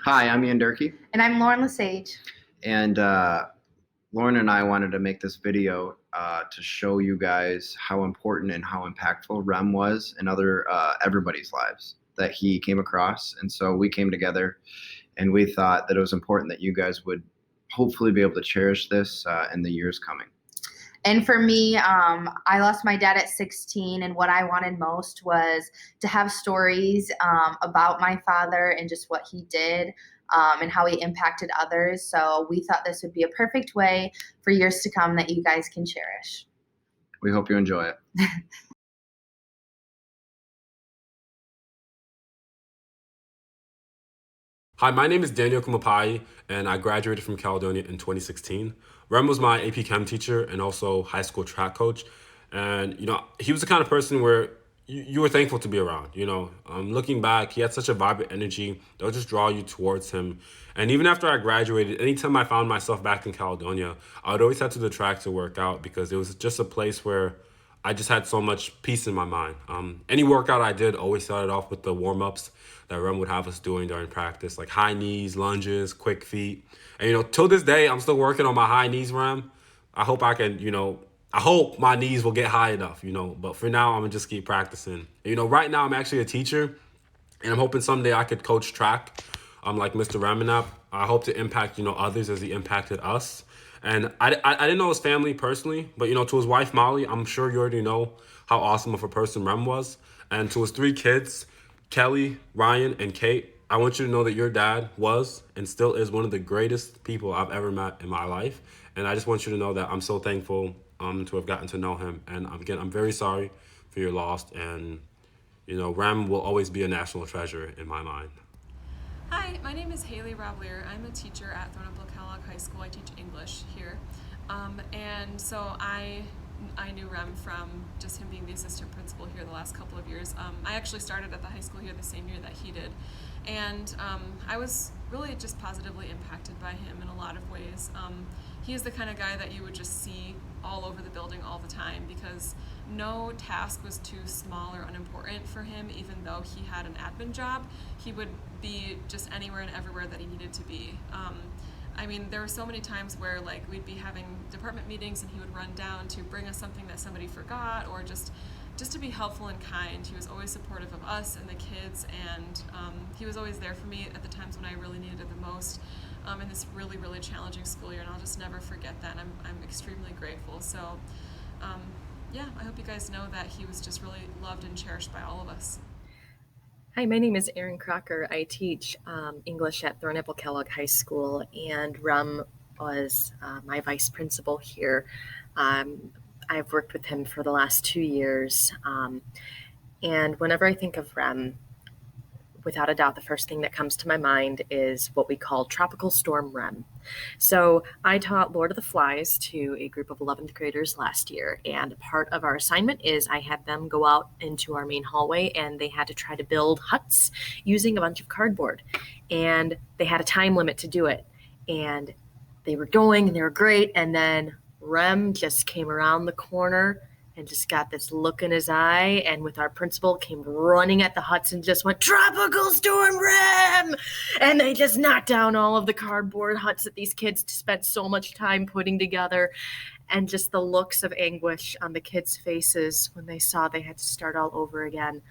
Hi, I'm Ian Durkee, And I'm Lauren Lesage. and Lauren and I wanted to make this video to show you guys how important and how impactful Rem was in other everybody's lives that he came across. And so we came together, and we thought that it was important that you guys would hopefully be able to cherish this in the years coming. And for me, I lost my dad at 16, and what I wanted most was to have stories about my father and just what he did and how he impacted others. So we thought this would be a perfect way for years to come that you guys can cherish. We hope you enjoy it. Hi, my name is Daniel Kumapai, and I graduated from Caledonia in 2016. Rem was my AP Chem teacher and also high school track coach. And, he was the kind of person where you were thankful to be around. Looking back, he had such a vibrant energy that would just draw you towards him. And even after I graduated, anytime I found myself back in Caledonia, I would always head to the track to work out because it was just a place where I just had so much peace in my mind. Any workout I did always started off with the warm ups that Rem would have us doing during practice, like high knees, lunges, quick feet. And till this day, I'm still working on my high knees, Rem. I hope I can, I hope my knees will get high enough, But for now, I'm gonna just keep practicing. Right now, I'm actually a teacher, and I'm hoping someday I could coach track. Like Mr. Remenap. I hope to impact, others as he impacted us. And I didn't know his family personally, but to his wife Molly, I'm sure you already know how awesome of a person Rem was. And to his three kids, Kelly, Ryan, and Kate, I want you to know that your dad was and still is one of the greatest people I've ever met in my life. And I just want you to know that I'm so thankful to have gotten to know him. And again, I'm very sorry for your loss. And Rem will always be a national treasure in my mind. Hi, my name is Haley Ravlier. I'm a teacher at Thornapple Kellogg High School. I teach English here. And so I knew Rem from just him being the assistant principal here the last couple of years. I actually started at the high school here the same year that he did. And I was really just positively impacted by him in a lot of ways. He is the kind of guy that you would just see all over the building all the time because no task was too small or unimportant for him. Even though he had an admin job, he would be just anywhere and everywhere that he needed to be. There were so many times where we'd be having department meetings and he would run down to bring us something that somebody forgot or just to be helpful and kind. He was always supportive of us and the kids, and he was always there for me at the times when I really needed it the most in this really, really challenging school year, and I'll just never forget that. And I'm extremely grateful. So, I hope you guys know that he was just really loved and cherished by all of us. Hi, my name is Erin Crocker. I teach English at Thornapple Kellogg High School, and Rem was my vice principal here. I've worked with him for the last 2 years, and whenever I think of Rem, without a doubt, the first thing that comes to my mind is what we call Tropical Storm Rem. So I taught Lord of the Flies to a group of 11th graders last year, and part of our assignment is I had them go out into our main hallway, and they had to try to build huts using a bunch of cardboard, and they had a time limit to do it, and they were going, and they were great, and then Rem just came around the corner and just got this look in his eye, and with our principal came running at the huts and just went, "Tropical Storm Rem!" And they just knocked down all of the cardboard huts that these kids spent so much time putting together, and just the looks of anguish on the kids' faces when they saw they had to start all over again.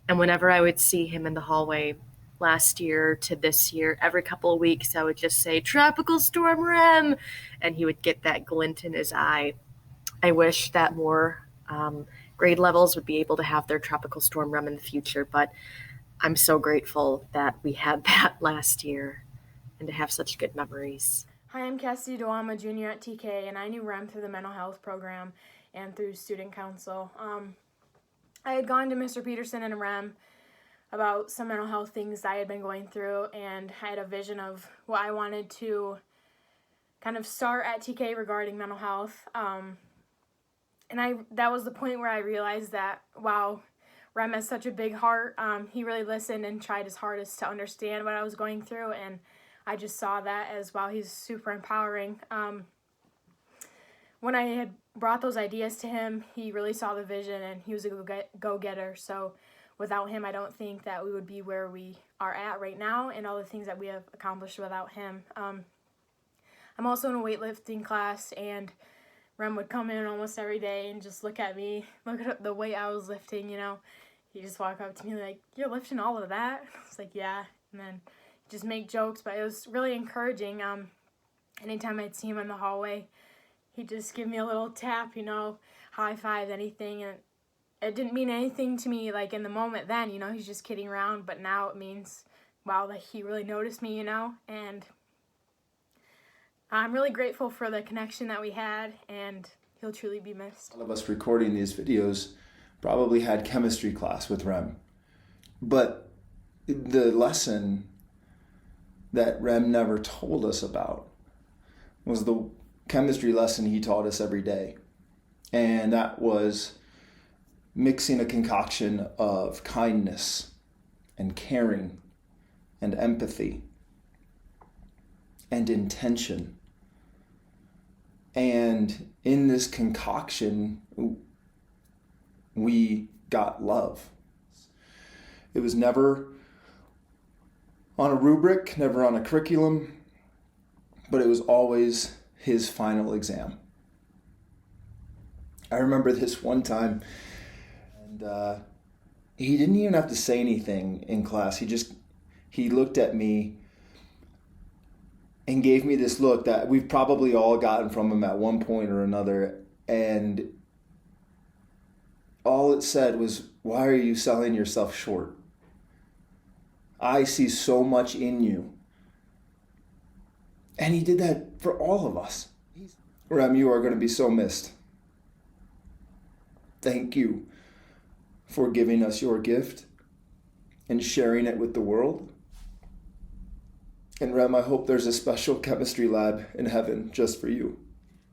And whenever I would see him in the hallway last year to this year, every couple of weeks, I would just say, "Tropical Storm Rem!" And he would get that glint in his eye. I wish that more grade levels would be able to have their Tropical Storm Rem in the future, but I'm so grateful that we had that last year and to have such good memories. Hi, I'm Cassidy Doe. I'm a junior at TK, and I knew Rem through the mental health program and through student council. I had gone to Mr. Peterson and Rem about some mental health things I had been going through, and I had a vision of what I wanted to kind of start at TK regarding mental health. And that was the point where I realized that, wow, Rem has such a big heart. He really listened and tried his hardest to understand what I was going through, and I just saw that as, wow, he's super empowering. When I had brought those ideas to him, he really saw the vision, and he was a go-getter. So without him, I don't think that we would be where we are at right now and all the things that we have accomplished without him. I'm also in a weightlifting class, and Rem would come in almost every day and just look at me, look at the weight I was lifting, you know. He'd just walk up to me like, "You're lifting all of that?" I was like, "Yeah." And then just make jokes, but it was really encouraging. Anytime I'd see him in the hallway, he'd just give me a little tap, you know, high five, anything. And it didn't mean anything to me like in the moment then, you know, he's just kidding around, but now it means, wow, that he really noticed me, you know. And I'm really grateful for the connection that we had, and he'll truly be missed. All of us recording these videos probably had chemistry class with Rem. But the lesson that Rem never told us about was the chemistry lesson he taught us every day. And that was mixing a concoction of kindness and caring and empathy and intention. And in this concoction, we got love. It was never on a rubric, never on a curriculum, but it was always his final exam. I remember this one time, and he didn't even have to say anything in class. He looked at me and gave me this look that we've probably all gotten from him at one point or another. And all it said was, "Why are you selling yourself short? I see so much in you." And he did that for all of us. Rem, you are going to be so missed. Thank you for giving us your gift and sharing it with the world. And Rem, I hope there's a special chemistry lab in heaven just for you.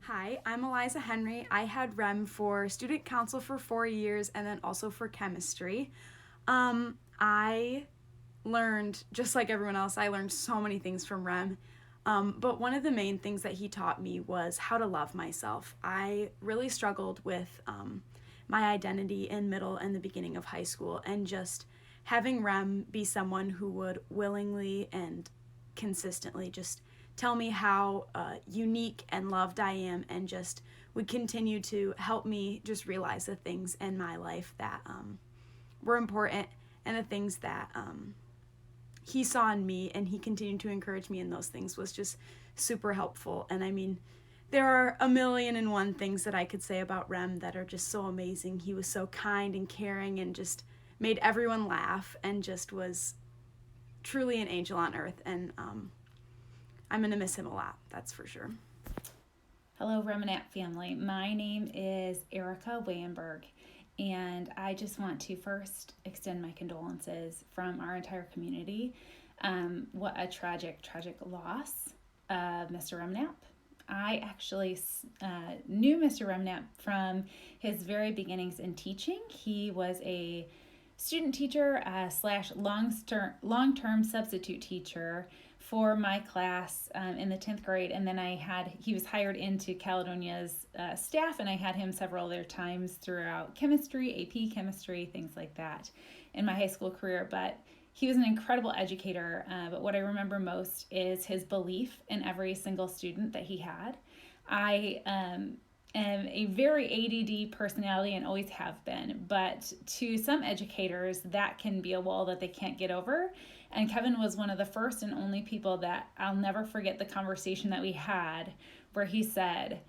Hi, I'm Eliza Henry. I had Rem for student council for 4 years and then also for chemistry. I learned, just like everyone else, I learned so many things from Rem. But one of the main things that he taught me was how to love myself. I really struggled with my identity in middle and the beginning of high school, and just having Rem be someone who would willingly and consistently just tell me how unique and loved I am, and just would continue to help me just realize the things in my life that were important, and the things that he saw in me, and he continued to encourage me in those things, was just super helpful. And I mean, there are a million and one things that I could say about Rem that are just so amazing. He was so kind and caring and just made everyone laugh, and just was truly an angel on earth. And I'm going to miss him a lot, that's for sure. Hello, Remenap family. My name is Erica Wamberg, and I just want to first extend my condolences from our entire community. What a tragic loss of Mr. Remenap. I actually knew Mr. Remenap from his very beginnings in teaching. He was a student teacher slash long-term substitute teacher for my class in the 10th grade, and then he was hired into Caledonia's staff, and I had him several other times throughout chemistry, AP chemistry, things like that in my high school career. But he was an incredible educator, but what I remember most is his belief in every single student that he had. I am a very ADD personality and always have been, but to some educators that can be a wall that they can't get over. And Kevin was one of the first and only people that I'll never forget the conversation that we had, where he said,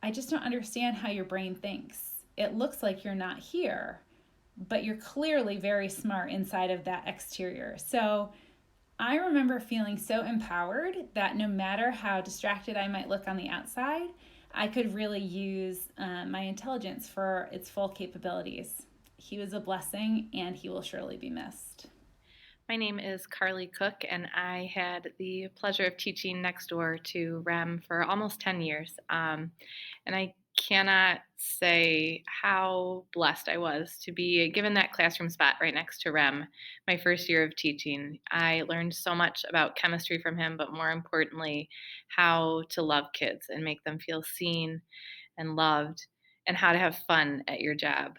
"I just don't understand how your brain thinks. It looks like you're not here, but you're clearly very smart inside of that exterior." So I remember feeling so empowered that no matter how distracted I might look on the outside, I could really use my intelligence for its full capabilities. He was a blessing, and he will surely be missed. My name is Carly Cook, and I had the pleasure of teaching next door to Rem for almost 10 years. And I cannot say how blessed I was to be given that classroom spot right next to Rem my first year of teaching. I learned so much about chemistry from him, but more importantly, how to love kids and make them feel seen and loved, and how to have fun at your job.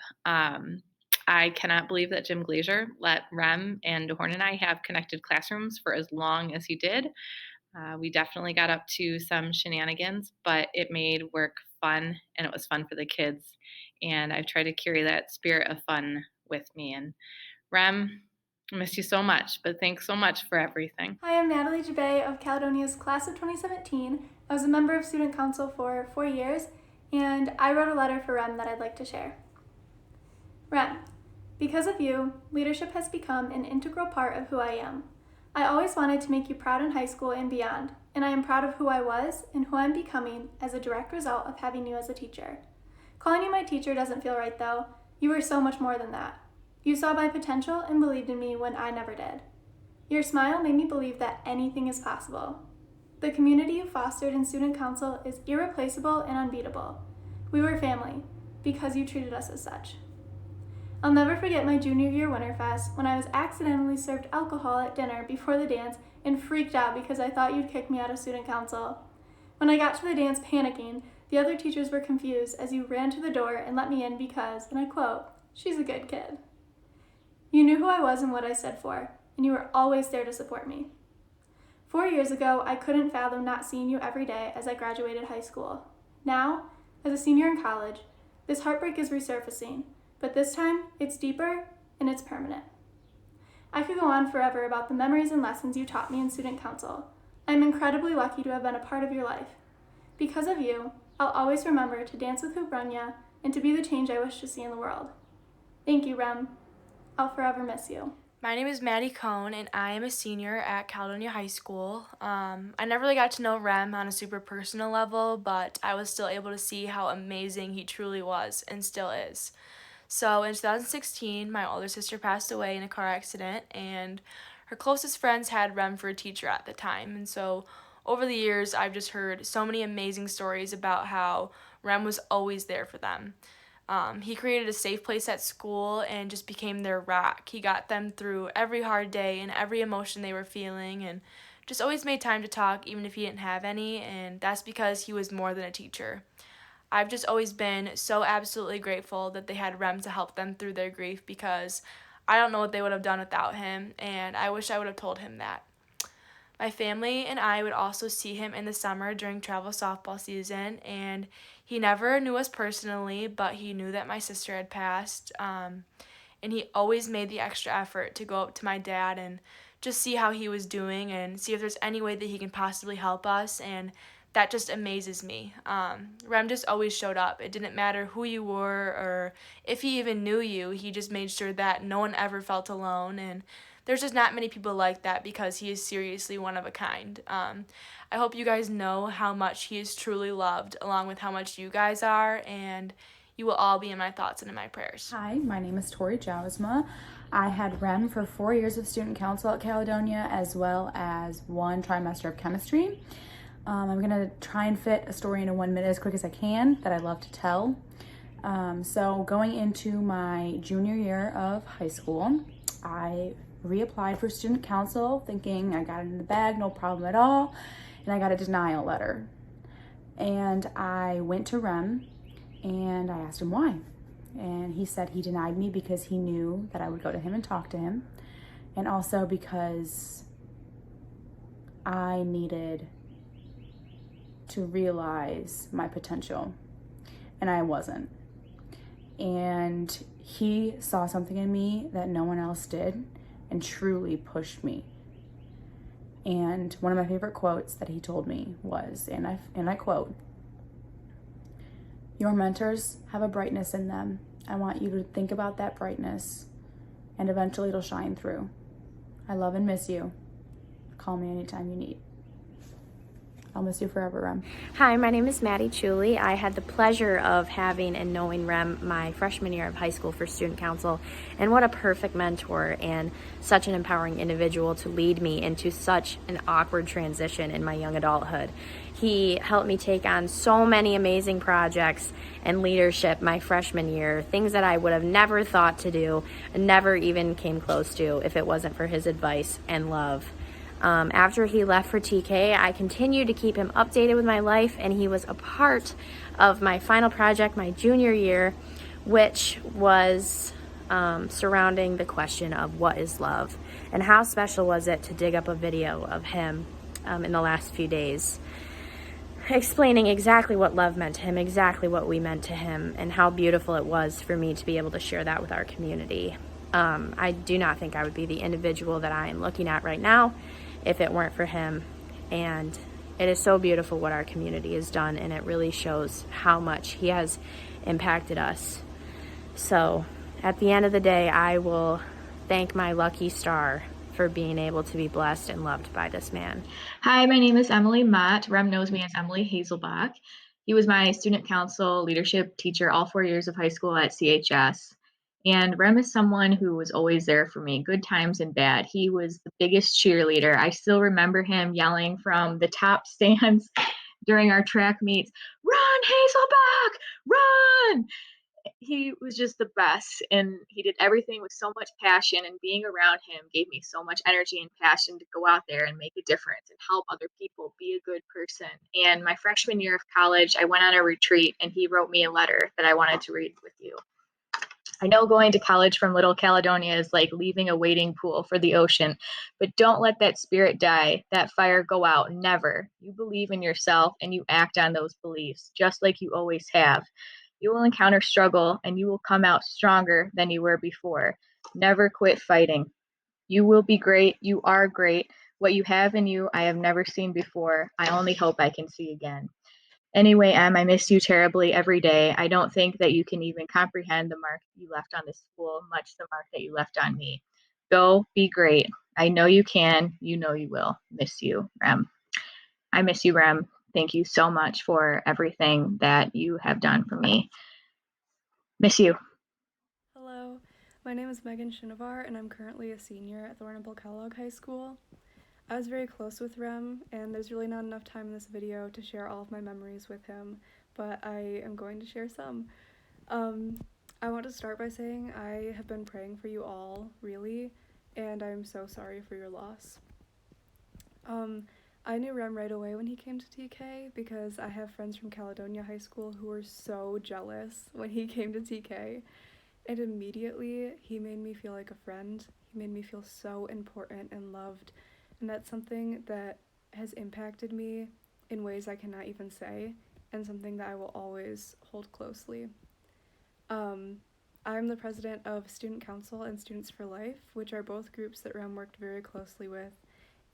I cannot believe that Jim Glazier let Rem and Horn and I have connected classrooms for as long as he did. We definitely got up to some shenanigans, but it made work fun and it was fun for the kids. And I've tried to carry that spirit of fun with me. And Rem, I miss you so much, but thanks so much for everything. Hi, I'm Natalie Jabay of Caledonia's class of 2017. I was a member of student council for 4 years, and I wrote a letter for Rem that I'd like to share. Rem, because of you, leadership has become an integral part of who I am. I always wanted to make you proud in high school and beyond, and I am proud of who I was and who I'm becoming as a direct result of having you as a teacher. Calling you my teacher doesn't feel right though. You were so much more than that. You saw my potential and believed in me when I never did. Your smile made me believe that anything is possible. The community you fostered in student council is irreplaceable and unbeatable. We were family because you treated us as such. I'll never forget my junior year Winterfest when I was accidentally served alcohol at dinner before the dance and freaked out because I thought you'd kick me out of student council. When I got to the dance panicking, the other teachers were confused as you ran to the door and let me in because, and I quote, "She's a good kid." You knew who I was and what I stood for, and you were always there to support me. 4 years ago, I couldn't fathom not seeing you every day as I graduated high school. Now, as a senior in college, this heartbreak is resurfacing, but this time it's deeper and it's permanent. I could go on forever about the memories and lessons you taught me in student council. I'm incredibly lucky to have been a part of your life. Because of you, I'll always remember to dance with Hubranya and to be the change I wish to see in the world. Thank you, Rem. I'll forever miss you. My name is Maddie Cohn, and I am a senior at Caledonia High School. I never really got to know Rem on a super personal level, but I was still able to see how amazing he truly was and still is. So in 2016, my older sister passed away in a car accident, and her closest friends had Rem for a teacher at the time. And so over the years, I've just heard so many amazing stories about how Rem was always there for them. He created a safe place at school and just became their rock. He got them through every hard day and every emotion they were feeling, and just always made time to talk even if he didn't have any, and that's because he was more than a teacher. I've just always been so absolutely grateful that they had Rem to help them through their grief, because I don't know what they would have done without him, and I wish I would have told him that. My family and I would also see him in the summer during travel softball season, and he never knew us personally, but he knew that my sister had passed, and he always made the extra effort to go up to my dad and just see how he was doing and see if there's any way that he can possibly help us, and that just amazes me. Rem just always showed up. It didn't matter who you were or if he even knew you. He just made sure that no one ever felt alone, and there's just not many people like that because he is seriously one of a kind. I hope you guys know how much he is truly loved, along with how much you guys are, and you will all be in my thoughts and in my prayers. Hi, my name is Tori Jousma. I had Rem for 4 years of student council at Caledonia, as well as 1 trimester of chemistry. I'm gonna try and fit a story into 1 minute as quick as I can that I love to tell. So going into my junior year of high school, I reapplied for student council thinking I got it in the bag, no problem at all, and I got a denial letter. And I went to Rem and I asked him why. And he said he denied me because he knew that I would go to him and talk to him, and also because I needed to realize my potential, and I wasn't. And he saw something in me that no one else did and truly pushed me. And one of my favorite quotes that he told me was, and I quote, "Your mentors have a brightness in them. I want you to think about that brightness, and eventually it'll shine through. I love and miss you. Call me anytime you need." I'll miss you forever, Rem. Hi, my name is Maddie Chuli. I had the pleasure of having and knowing Rem my freshman year of high school for student council, and what a perfect mentor and such an empowering individual to lead me into such an awkward transition in my young adulthood. He helped me take on so many amazing projects and leadership my freshman year, things that I would have never thought to do and never even came close to if it wasn't for his advice and love. After he left for TK, I continued to keep him updated with my life, and he was a part of my final project my junior year, which was surrounding the question of what is love, and how special was it to dig up a video of him in the last few days, explaining exactly what love meant to him, exactly what we meant to him, and how beautiful it was for me to be able to share that with our community. I do not think I would be the individual that I am looking at right now if it weren't for him. And it is so beautiful what our community has done, and it really shows how much he has impacted us. So at the end of the day, I will thank my lucky star for being able to be blessed and loved by this man. Hi, my name is Emily Mott. Rem knows me as Emily Hazelbach. He was my student council leadership teacher all 4 years of high school at CHS. And Rem is someone who was always there for me, good times and bad. He was the biggest cheerleader. I still remember him yelling from the top stands during our track meets, "Run, Hazelbach, run!" He was just the best, and he did everything with so much passion, and being around him gave me so much energy and passion to go out there and make a difference and help other people be a good person. And my freshman year of college, I went on a retreat, and he wrote me a letter that I wanted to read with you. I know going to college from Little Caledonia is like leaving a wading pool for the ocean, but don't let that spirit die, that fire go out, never. You believe in yourself and you act on those beliefs, just like you always have. You will encounter struggle and you will come out stronger than you were before. Never quit fighting. You will be great. You are great. What you have in you, I have never seen before. I only hope I can see again. Anyway, Em, I miss you terribly every day. I don't think that you can even comprehend the mark you left on this school, much the mark that you left on me. Go, be great. I know you can. You know you will. Miss you, Rem. I miss you, Rem. Thank you so much for everything that you have done for me. Miss you. Hello, my name is Megan Shinovar, and I'm currently a senior at Thornapple Kellogg High School. I was very close with Rem, and there's really not enough time in this video to share all of my memories with him, but I am going to share some. I want to start by saying I have been praying for you all, really, and I'm so sorry for your loss. I knew Rem right away when he came to TK because I have friends from Caledonia High School who were so jealous when he came to TK. And immediately, he made me feel like a friend. He made me feel so important and loved. And that's something that has impacted me in ways I cannot even say, and something that I will always hold closely. I'm the president of Student Council and Students for Life, which are both groups that Rem worked very closely with.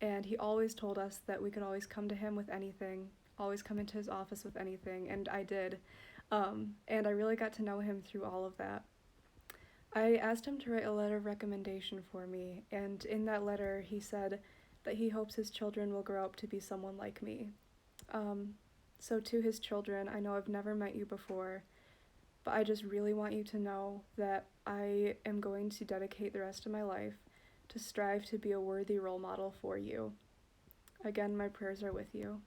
And he always told us that we could always come to him with anything, always come into his office with anything, and I did. And I really got to know him through all of that. I asked him to write a letter of recommendation for me, and in that letter he said that he hopes his children will grow up to be someone like me. So to his children, I know I've never met you before, but I just really want you to know that I am going to dedicate the rest of my life to strive to be a worthy role model for you. Again, my prayers are with you.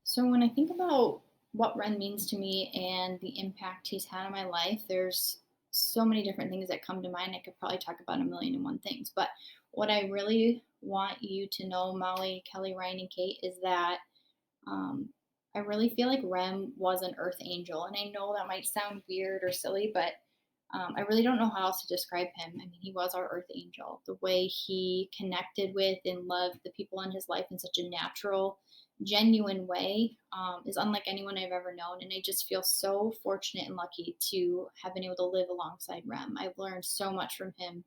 So when I think about what Ren means to me and the impact he's had on my life, there's so many different things that come to mind. I could probably talk about a million and one things. But what I really want you to know, Molly, Kelly, Ryan, and Kate, is that I really feel like Rem was an earth angel. And I know that might sound weird or silly, but I really don't know how else to describe him. I mean, he was our earth angel. The way he connected with and loved the people in his life in such a natural, genuine way is unlike anyone I've ever known. And I just feel so fortunate and lucky to have been able to live alongside Rem. I've learned so much from him,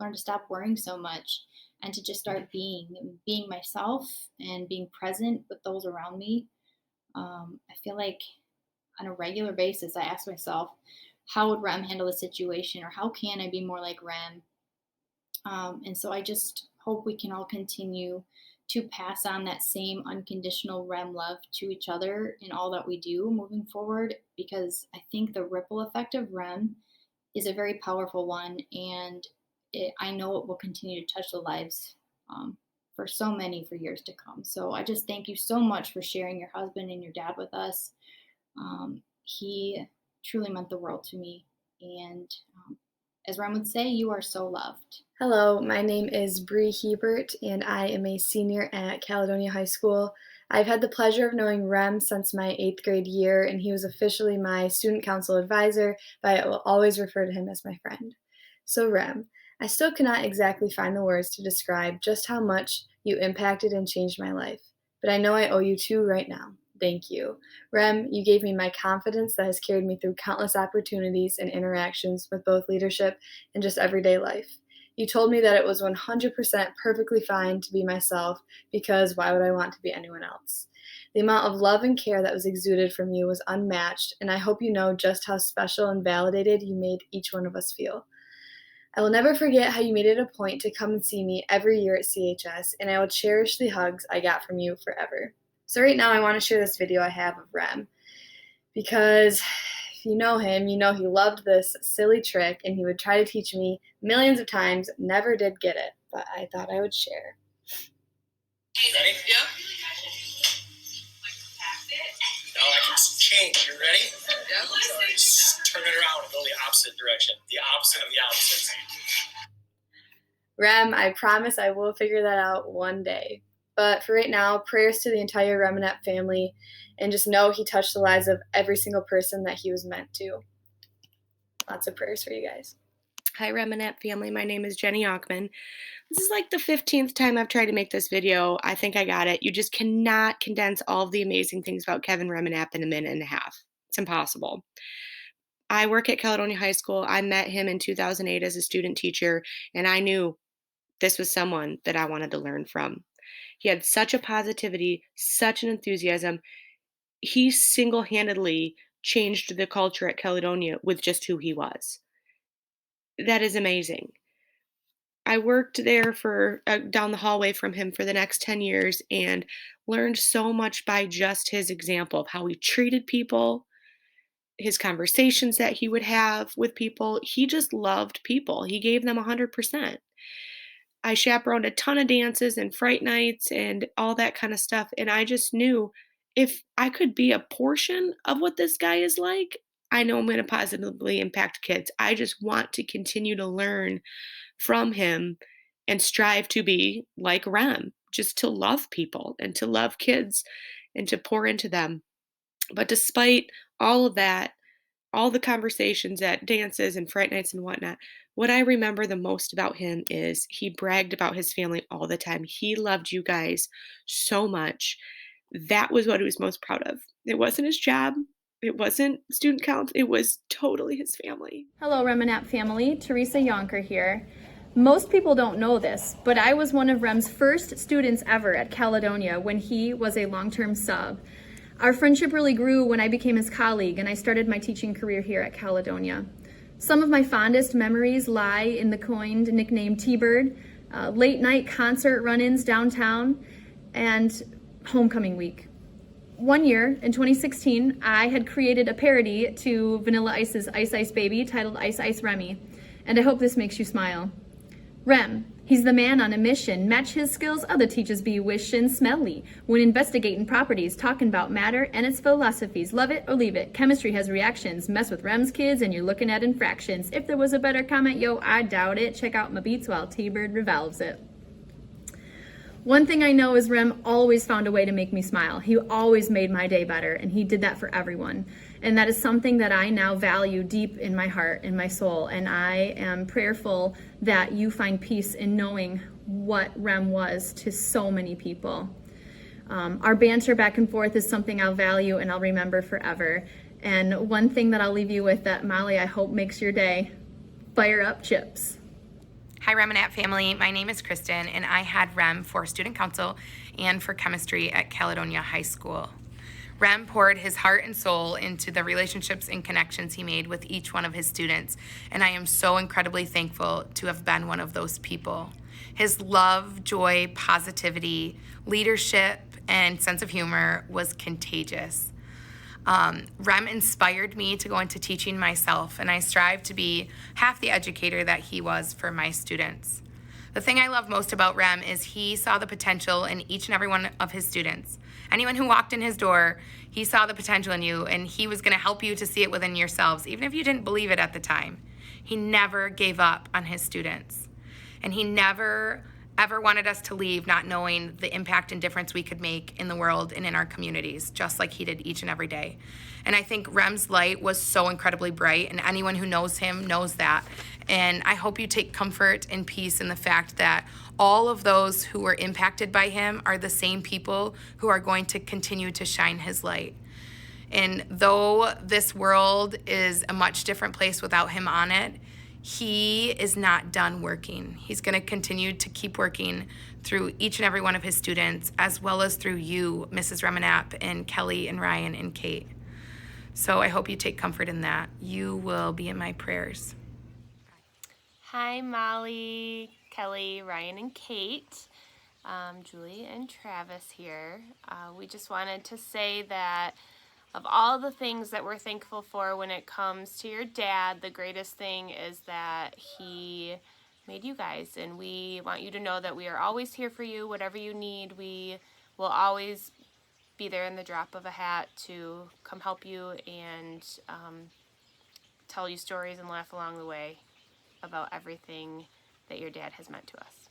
learned to stop worrying so much and to just start being myself and being present with those around me. I feel like on a regular basis, I ask myself, how would Rem handle the situation, or how can I be more like Rem? And so I just hope we can all continue to pass on that same unconditional Rem love to each other in all that we do moving forward, because I think the ripple effect of Rem is a very powerful one, and I know it will continue to touch the lives for so many for years to come. So I just thank you so much for sharing your husband and your dad with us. He truly meant the world to me. And as Rem would say, you are so loved. Hello, my name is Bree Hebert, and I am a senior at Caledonia High School. I've had the pleasure of knowing Rem since my 8th grade year, and he was officially my student council advisor, but I will always refer to him as my friend. So, Rem, I still cannot exactly find the words to describe just how much you impacted and changed my life, but I know I owe you two right now. Thank you. Rem, you gave me my confidence that has carried me through countless opportunities and interactions with both leadership and just everyday life. You told me that it was 100% perfectly fine to be myself because why would I want to be anyone else? The amount of love and care that was exuded from you was unmatched, and I hope you know just how special and validated you made each one of us feel. I will never forget how you made it a point to come and see me every year at CHS, and I will cherish the hugs I got from you forever. So right now I want to share this video I have of Rem, because if you know him, you know he loved this silly trick and he would try to teach me millions of times, never did get it, but I thought I would share. Ready? Yeah. Now I can change. You ready? Yeah. Turn it around and go the opposite direction. The opposite of the opposite. Rem, I promise I will figure that out one day. But for right now, prayers to the entire Remenap family, and just know he touched the lives of every single person that he was meant to. Lots of prayers for you guys. Hi, Remenap family. My name is Jenny Ockman. This is like the 15th time I've tried to make this video. I think I got it. You just cannot condense all of the amazing things about Kevin Remenap in a minute and a half. It's impossible. I work at Caledonia High School. I met him in 2008 as a student teacher, and I knew this was someone that I wanted to learn from. He had such a positivity, such an enthusiasm. He single-handedly changed the culture at Caledonia with just who he was. That is amazing. I worked there for down the hallway from him for the next 10 years and learned so much by just his example of how he treated people, his conversations that he would have with people. He just loved people. He gave them 100%. I chaperoned a ton of dances and fright nights and all that kind of stuff. And I just knew if I could be a portion of what this guy is like, I know I'm going to positively impact kids. I just want to continue to learn from him and strive to be like Rem, just to love people and to love kids and to pour into them. But despite all of that, all the conversations at dances and fright nights and whatnot, what I remember the most about him is he bragged about his family all the time. He loved you guys so much. That was what he was most proud of. It wasn't his job. It wasn't student council. It was totally his family. Hello, Remenap family. Teresa Yonker here. Most people don't know this, but I was one of Rem's first students ever at Caledonia when he was a long-term sub. Our friendship really grew when I became his colleague and I started my teaching career here at Caledonia. Some of my fondest memories lie in the coined nickname T-Bird, late night concert run-ins downtown, and homecoming week. One year, in 2016, I had created a parody to Vanilla Ice's Ice Ice Baby titled Ice Ice Remy, and I hope this makes you smile. Rem, he's the man on a mission. Match his skills, other teachers be wishin' smelly. When investigating properties, talking about matter and its philosophies. Love it or leave it. Chemistry has reactions. Mess with Rem's kids and you're looking at infractions. If there was a better comment, yo, I doubt it. Check out my beats while T-Bird revolves it. One thing I know is Rem always found a way to make me smile. He always made my day better, and he did that for everyone. And that is something that I now value deep in my heart, in my soul, and I am prayerful that you find peace in knowing what Rem was to so many people. Our banter back and forth is something I'll value and I'll remember forever. And one thing that I'll leave you with that, Molly, I hope makes your day, fire up chips. Hi, Remenap family. My name is Kristen, and I had Rem for student council and for chemistry at Caledonia High School. Rem poured his heart and soul into the relationships and connections he made with each one of his students, and I am so incredibly thankful to have been one of those people. His love, joy, positivity, leadership, and sense of humor was contagious. Rem inspired me to go into teaching myself, and I strive to be half the educator that he was for my students. The thing I love most about Rem is he saw the potential in each and every one of his students. Anyone who walked in his door, he saw the potential in you, and he was going to help you to see it within yourselves, even if you didn't believe it at the time. He never gave up on his students, and he never ever wanted us to leave not knowing the impact and difference we could make in the world and in our communities, just like he did each and every day. And I think Rem's light was so incredibly bright, and anyone who knows him knows that. And I hope you take comfort and peace in the fact that all of those who were impacted by him are the same people who are going to continue to shine his light. And though this world is a much different place without him on it, he is not done working. He's going to continue to keep working through each and every one of his students, as well as through you, Mrs. Remenap, and Kelly, and Ryan, and Kate. So I hope you take comfort in that. You will be in my prayers. Hi, Molly, Kelly, Ryan, and Kate. Julie and Travis here. We just wanted to say that of all the things that we're thankful for when it comes to your dad, the greatest thing is that he made you guys. And we want you to know that we are always here for you. Whatever you need, we will always be there in the drop of a hat to come help you and tell you stories and laugh along the way about everything that your dad has meant to us.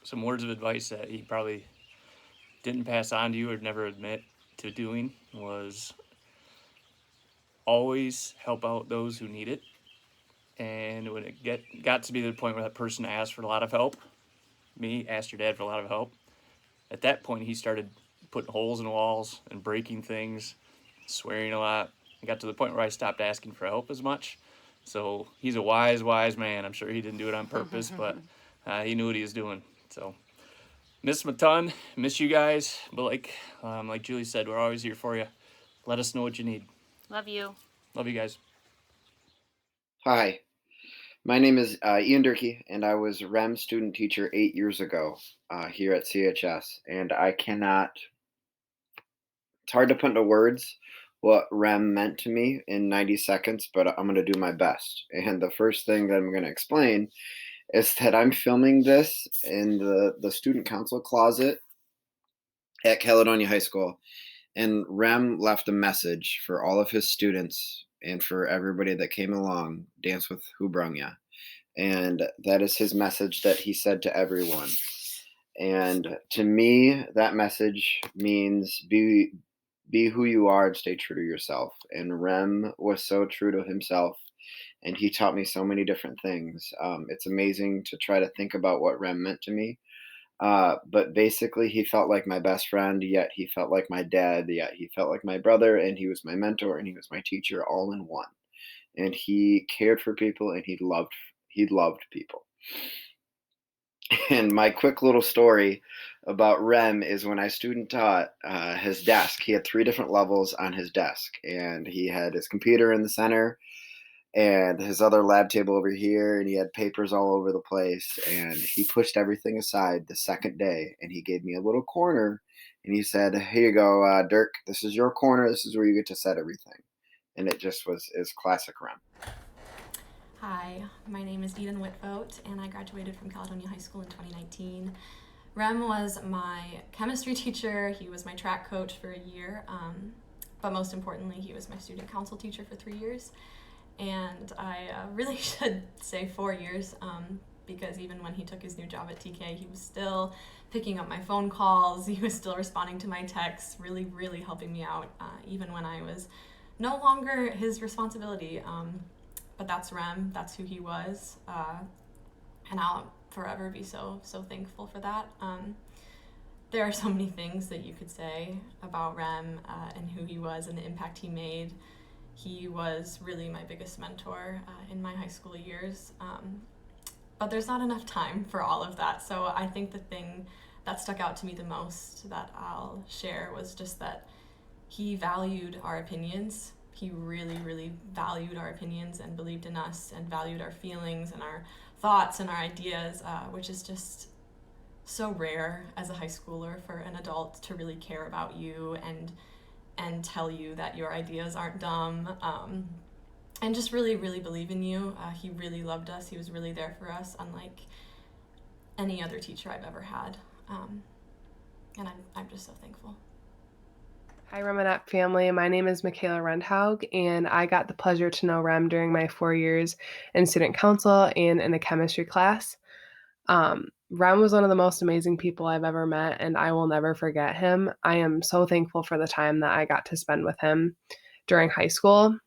Some words of advice that he probably didn't pass on to you or never admit to doing was always help out those who need it. And when it got to be the point where that person asked for a lot of help, me asked your dad for a lot of help, at that point he started putting holes in walls and breaking things, swearing a lot. It got to the point where I stopped asking for help as much. So he's a wise man. I'm sure he didn't do it on purpose, but he knew what he was doing. So miss him a ton, miss you guys, but like Julie said, we're always here for you. Let us know what you need. Love you. Love you guys. Hi, my name is Ian Durkee, and I was REM student teacher 8 years ago here at CHS. And it's hard to put into words what REM meant to me in 90 seconds, but I'm going to do my best. And the first thing that I'm going to explain is that I'm filming this in the student council closet at Caledonia High School. And Rem left a message for all of his students and for everybody that came along, Dance with Who Brung Ya. And that is his message that he said to everyone. And to me, that message means be who you are and stay true to yourself. And Rem was so true to himself, and he taught me so many different things. It's amazing to try to think about what Rem meant to me. But basically, he felt like my best friend, yet he felt like my dad, yet he felt like my brother, and he was my mentor, and he was my teacher all in one. And he cared for people, and he loved people. And my quick little story about Rem is when I student taught his desk. He had 3 different levels on his desk, and he had his computer in the center and his other lab table over here, and he had papers all over the place. And he pushed everything aside the second day, and he gave me a little corner, and he said, "Here you go, Dirk, this is your corner. This is where you get to set everything." And it just is classic Rem. Hi, my name is Eden Whitvote, and I graduated from Caledonia High School in 2019. Rem was my chemistry teacher. He was my track coach for a year, but most importantly, he was my student council teacher for 3 years. And I really should say 4 years, because even when he took his new job at TK, he was still picking up my phone calls. He was still responding to my texts, really, really helping me out, even when I was no longer his responsibility. But that's Rem, that's who he was, and I'll forever be so thankful for that. There are so many things that you could say about Rem and who he was and the impact he made. He was really my biggest mentor in my high school years, but there's not enough time for all of that. So I think the thing that stuck out to me the most that I'll share was just that he valued our opinions. He really, really valued our opinions and believed in us and valued our feelings and our thoughts and our ideas, which is just so rare as a high schooler for an adult to really care about you and tell you that your ideas aren't dumb, and just really, really believe in you. He really loved us. He was really there for us, unlike any other teacher I've ever had, and I'm just so thankful. Hi, Remenap family. My name is Michaela Rendhaug, and I got the pleasure to know Rem during my 4 years in student council and in a chemistry class. Rem was one of the most amazing people I've ever met, and I will never forget him. I am so thankful for the time that I got to spend with him during high school.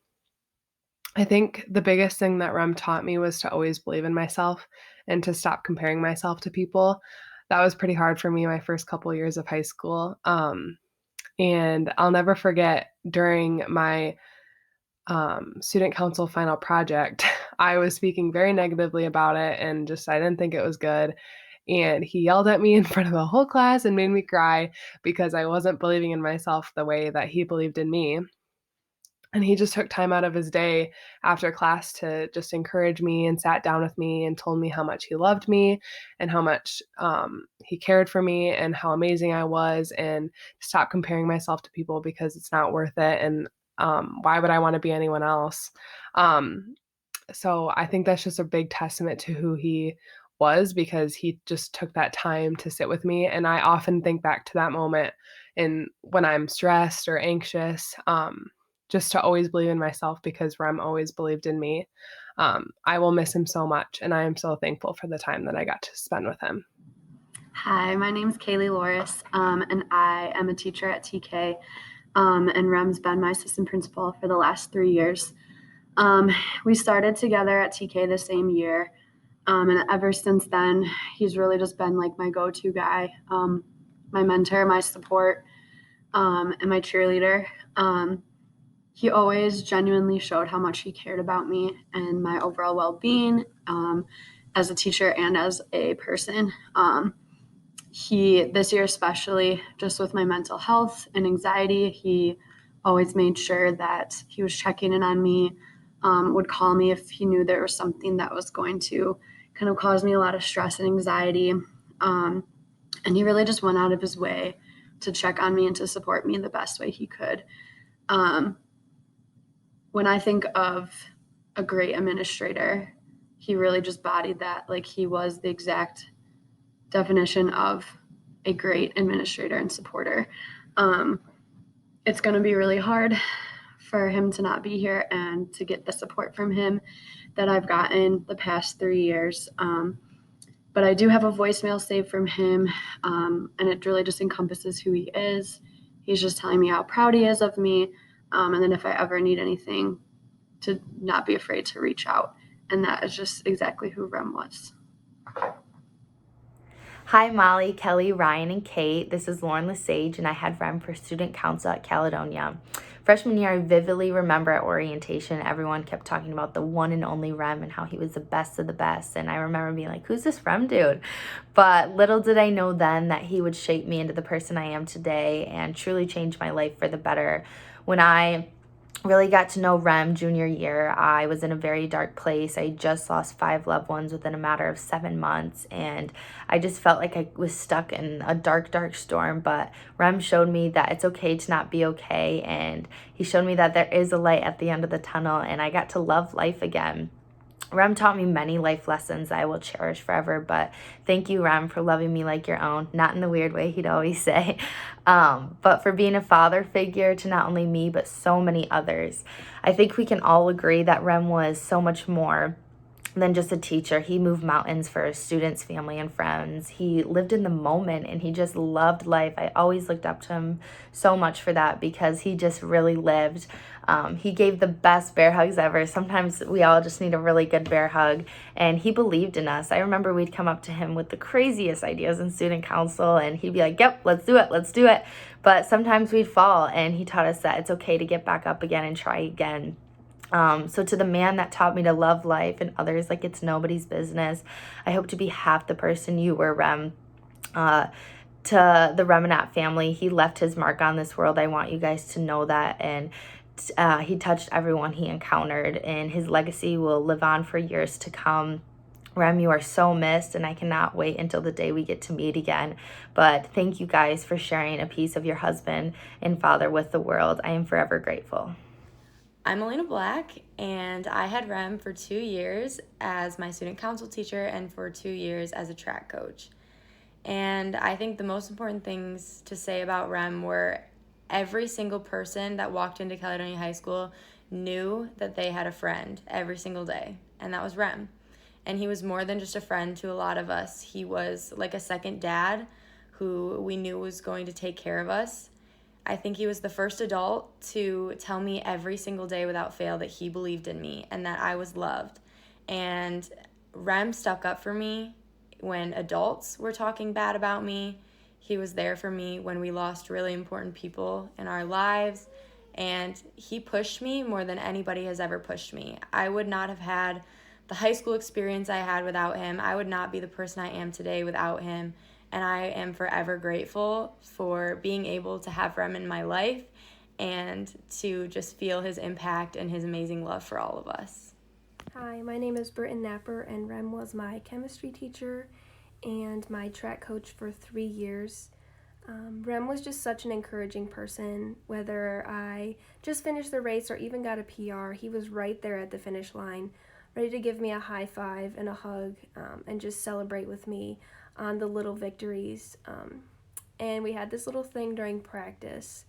I think the biggest thing that Rem taught me was to always believe in myself and to stop comparing myself to people. That was pretty hard for me my first couple years of high school. And I'll never forget during my student council final project, I was speaking very negatively about it and just I didn't think it was good. And he yelled at me in front of the whole class and made me cry because I wasn't believing in myself the way that he believed in me. And he just took time out of his day after class to just encourage me and sat down with me and told me how much he loved me and how much he cared for me and how amazing I was, and stop comparing myself to people because it's not worth it. And why would I want to be anyone else? So I think that's just a big testament to who he was, because he just took that time to sit with me. And I often think back to that moment and when I'm stressed or anxious, just to always believe in myself because Rem always believed in me. I will miss him so much, and I am so thankful for the time that I got to spend with him. Hi, my name's Kaylee Loris, and I am a teacher at TK, and Rem's been my assistant principal for the last 3 years. We started together at TK the same year, and ever since then, he's really just been like my go-to guy, my mentor, my support, and my cheerleader. He always genuinely showed how much he cared about me and my overall well-being, as a teacher and as a person. This year especially, just with my mental health and anxiety, he always made sure that he was checking in on me, would call me if he knew there was something that was going to kind of cause me a lot of stress and anxiety. And he really just went out of his way to check on me and to support me in the best way he could. When I think of a great administrator, he really just bodied that. Like, he was the exact definition of a great administrator and supporter. It's going to be really hard for him to not be here and to get the support from him that I've gotten the past 3 years. But I do have a voicemail saved from him, and it really just encompasses who he is. He's just telling me how proud he is of me, and then if I ever need anything, to not be afraid to reach out. And that is just exactly who Rem was. Hi, Molly, Kelly, Ryan, and Kate. This is Lauren Lesage, and I had Rem for student council at Caledonia. Freshman year, I vividly remember at orientation, everyone kept talking about the one and only Rem and how he was the best of the best. And I remember being like, who's this Rem dude? But little did I know then that he would shape me into the person I am today and truly change my life for the better. When I really got to know Rem junior year, I was in a very dark place. I just lost 5 loved ones within a matter of 7 months, and I just felt like I was stuck in a dark, dark storm. But Rem showed me that it's okay to not be okay, and he showed me that there is a light at the end of the tunnel, and I got to love life again. Rem taught me many life lessons I will cherish forever, but thank you, Rem, for loving me like your own, not in the weird way he'd always say, but for being a father figure to not only me, but so many others. I think we can all agree that Rem was so much more than just a teacher. He moved mountains for his students, family, and friends. He lived in the moment, and he just loved life. I always looked up to him so much for that because he just really lived. He gave the best bear hugs ever. Sometimes we all just need a really good bear hug, and he believed in us. I remember we'd come up to him with the craziest ideas in student council, and he'd be like, yep, let's do it. But sometimes we'd fall, and he taught us that it's okay to get back up again and try again. So to the man that taught me to love life and others like it's nobody's business, I hope to be half the person you were, Rem. To the Remenap family, he left his mark on this world. I want you guys to know that. And he touched everyone he encountered, and his legacy will live on for years to come. Rem, you are so missed, and I cannot wait until the day we get to meet again. But thank you guys for sharing a piece of your husband and father with the world. I am forever grateful. I'm Elena Black, and I had Rem for 2 years as my student council teacher and for 2 years as a track coach. And I think the most important things to say about Rem were every single person that walked into Caledonia High School knew that they had a friend every single day, and that was Rem. And he was more than just a friend to a lot of us. He was like a second dad who we knew was going to take care of us. I think he was the first adult to tell me every single day without fail that he believed in me and that I was loved. And Rem stuck up for me when adults were talking bad about me. He was there for me when we lost really important people in our lives. And he pushed me more than anybody has ever pushed me. I would not have had the high school experience I had without him. I would not be the person I am today without him. And I am forever grateful for being able to have Rem in my life and to just feel his impact and his amazing love for all of us. Hi, my name is Britton Napper, and Rem was my chemistry teacher and my track coach for 3 years. Rem was just such an encouraging person. Whether I just finished the race or even got a PR, he was right there at the finish line, ready to give me a high five and a hug, and just celebrate with me on the little victories. And we had this little thing during practice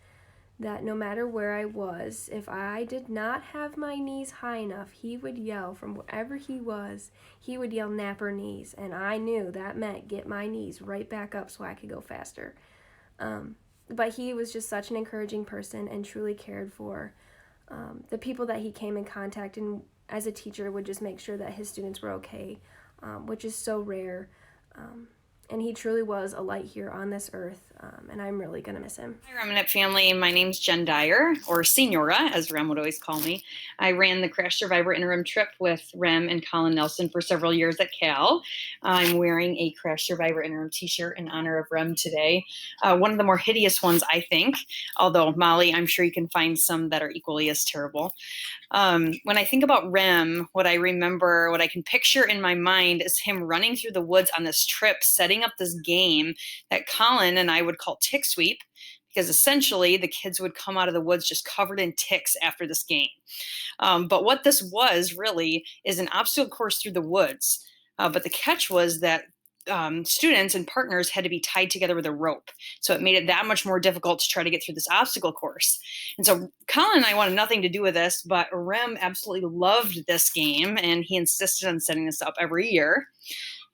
that no matter where I was, if I did not have my knees high enough, he would yell from wherever he was, he would yell "Napper knees," and I knew that meant get my knees right back up so I could go faster. But he was just such an encouraging person and truly cared for the people that he came in contact, and as a teacher would just make sure that his students were okay, which is so rare. And he truly was a light here on this earth, and I'm really going to miss him. Hi, Remenap family. My name's Jen Dyer, or Senora, as Rem would always call me. I ran the Crash Survivor interim trip with Rem and Colin Nelson for several years at Cal. I'm wearing a Crash Survivor interim t-shirt in honor of Rem today. One of the more hideous ones, I think, although Molly, I'm sure you can find some that are equally as terrible. When I think about Rem, what I remember, what I can picture in my mind is him running through the woods on this trip, setting up this game that Colin and I would call Tick Sweep, because essentially the kids would come out of the woods just covered in ticks after this game. But what this was really is an obstacle course through the woods. But the catch was that students and partners had to be tied together with a rope. So it made it that much more difficult to try to get through this obstacle course. And so Colin and I wanted nothing to do with this, but Rem absolutely loved this game, and he insisted on setting this up every year.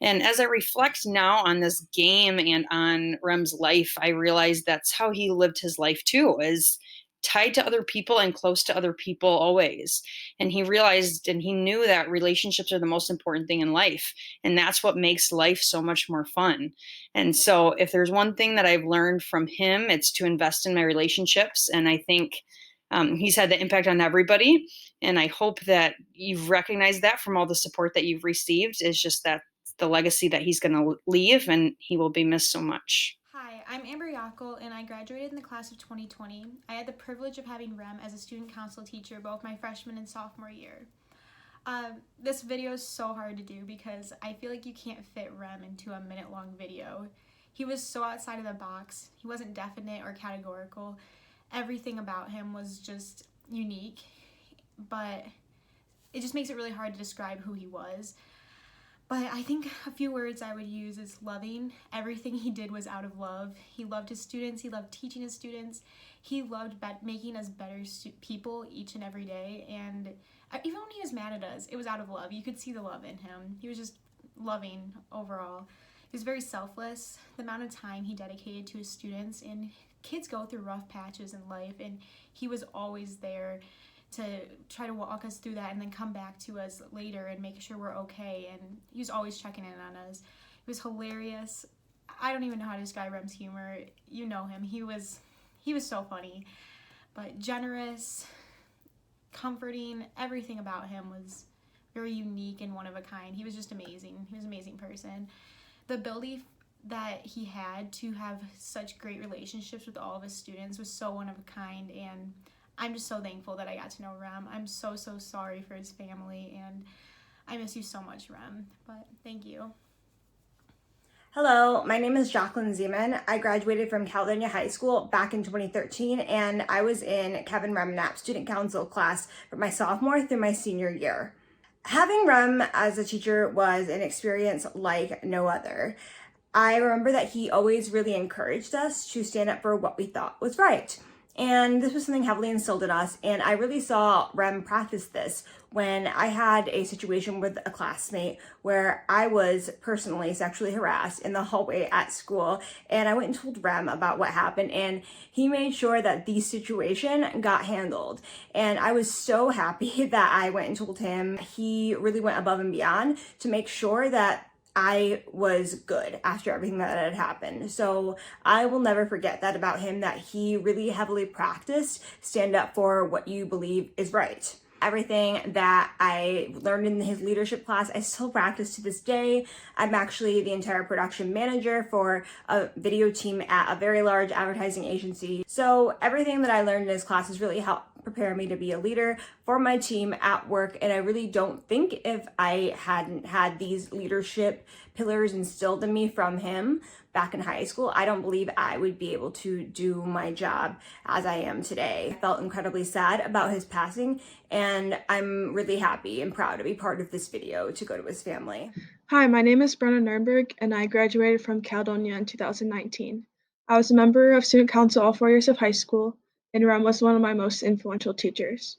And as I reflect now on this game and on Rem's life, I realize that's how he lived his life too, is tied to other people and close to other people always. And he realized and he knew that relationships are the most important thing in life. And that's what makes life so much more fun. And so if there's one thing that I've learned from him, it's to invest in my relationships. And I think he's had the impact on everybody. And I hope that you've recognized that from all the support that you've received, is just that the legacy that he's going to leave, and he will be missed so much. Hi, I'm Amber Yackel, and I graduated in the class of 2020. I had the privilege of having Rem as a student council teacher both my freshman and sophomore year. This video is so hard to do because I feel like you can't fit Rem into a minute-long video. He was so outside of the box. He wasn't definite or categorical. Everything about him was just unique, but it just makes it really hard to describe who he was. But I think a few words I would use is loving. Everything he did was out of love. He loved his students. He loved teaching his students. He loved making us better people each and every day. And even when he was mad at us, it was out of love. You could see the love in him. He was just loving overall. He was very selfless. The amount of time he dedicated to his students, and kids go through rough patches in life, and he was always there to try to walk us through that and then come back to us later and make sure we're okay. And he was always checking in on us. He was hilarious. I don't even know how to describe Rem's humor. You know him. He was so funny, but generous, comforting. Everything about him was very unique and one of a kind. He was just amazing. He was an amazing person. The ability that he had to have such great relationships with all of his students was so one of a kind, and I'm just so thankful that I got to know Rem. I'm so sorry for his family, and I miss you so much, Rem, but thank you. Hello, my name is Jacqueline Zeman. I graduated from Caledonia High School back in 2013, and I was in Kevin Remenap Student Council class from my sophomore through my senior year. Having Rem as a teacher was an experience like no other. I remember that he always really encouraged us to stand up for what we thought was right. And this was something heavily instilled in us. And I really saw Rem practice this when I had a situation with a classmate where I was personally sexually harassed in the hallway at school. And I went and told Rem about what happened, and he made sure that the situation got handled. And I was so happy that I went and told him. He really went above and beyond to make sure that I was good after everything that had happened. So I will never forget that about him, that he really heavily practiced stand up for what you believe is right. Everything that I learned in his leadership class, I still practice to this day. I'm actually the entire production manager for a video team at a very large advertising agency. So everything that I learned in his class has really helped prepare me to be a leader for my team at work. And I really don't think if I hadn't had these leadership pillars instilled in me from him back in high school, I don't believe I would be able to do my job as I am today. I felt incredibly sad about his passing, and I'm really happy and proud to be part of this video to go to his family. Hi, my name is Brenna Nurnberg, and I graduated from Caledonia in 2019. I was a member of student council all 4 years of high school, and Rem was one of my most influential teachers.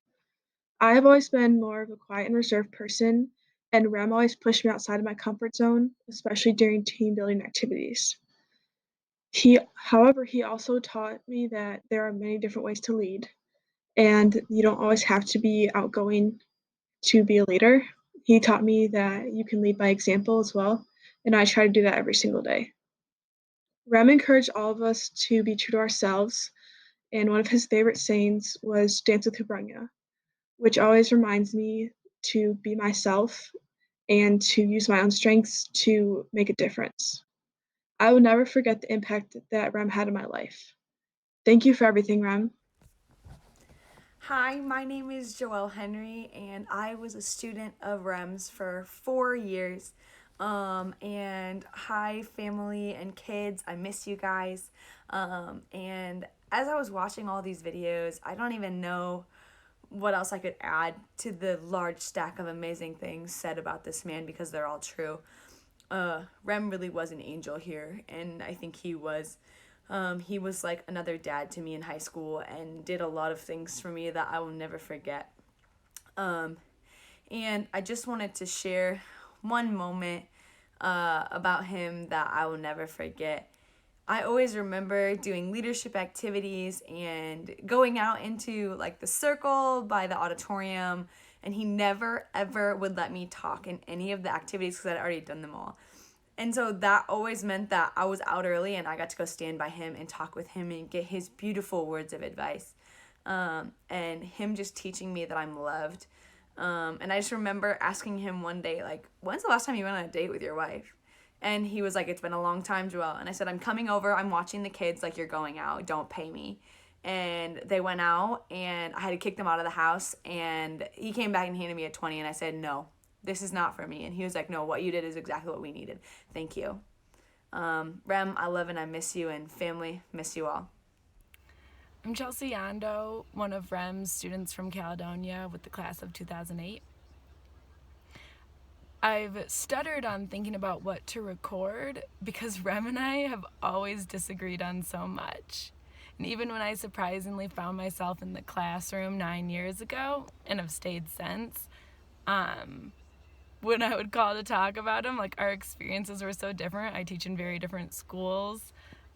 I have always been more of a quiet and reserved person, and Rem always pushed me outside of my comfort zone, especially during team building activities. However, he also taught me that there are many different ways to lead, and you don't always have to be outgoing to be a leader. He taught me that you can lead by example as well, and I try to do that every single day. Rem encouraged all of us to be true to ourselves, and one of his favorite sayings was "Dance with Hubranya," which always reminds me to be myself and to use my own strengths to make a difference. I will never forget the impact that Rem had in my life. Thank you for everything, Rem. Hi, my name is Joelle Henry, and I was a student of Rem's for 4 years. And hi, family and kids, I miss you guys. And as I was watching all these videos, I don't even know what else I could add to the large stack of amazing things said about this man, because they're all true. Rem really was an angel here, and I think he was like another dad to me in high school, and did a lot of things for me that I will never forget. And I just wanted to share one moment about him that I will never forget. I always remember doing leadership activities and going out into like the circle by the auditorium, and he never ever would let me talk in any of the activities because I'd already done them all. And so that always meant that I was out early and I got to go stand by him and talk with him and get his beautiful words of advice. And him just teaching me that I'm loved. And I just remember asking him one day, like, when's the last time you went on a date with your wife? And he was like, it's been a long time, Joelle. And I said, I'm coming over. I'm watching the kids like you're going out. Don't pay me. And they went out, and I had to kick them out of the house. And he came back and handed me a 20, and I said, no, this is not for me. And he was like, no, what you did is exactly what we needed. Thank you. Rem, I love and I miss you, and family, miss you all. I'm Chelsea Yondo, one of Rem's students from Caledonia with the class of 2008. I've stuttered on thinking about what to record because Rem and I have always disagreed on so much. And even when I surprisingly found myself in the classroom 9 years ago, and have stayed since, when I would call to talk about him, like, our experiences were so different. I teach in very different schools.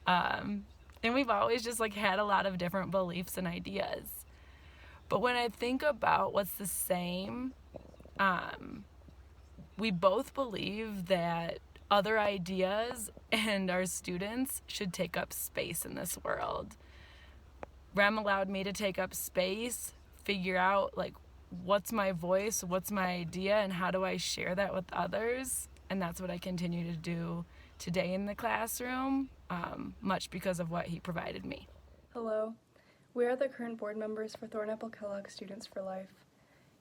And we've always just like had a lot of different beliefs and ideas. But when I think about what's the same, we both believe that other ideas and our students should take up space in this world. Rem allowed me to take up space, figure out like what's my voice, what's my idea, and how do I share that with others. And that's what I continue to do today in the classroom, much because of what he provided me. Hello, we are the current board members for Thornapple Kellogg Students for Life.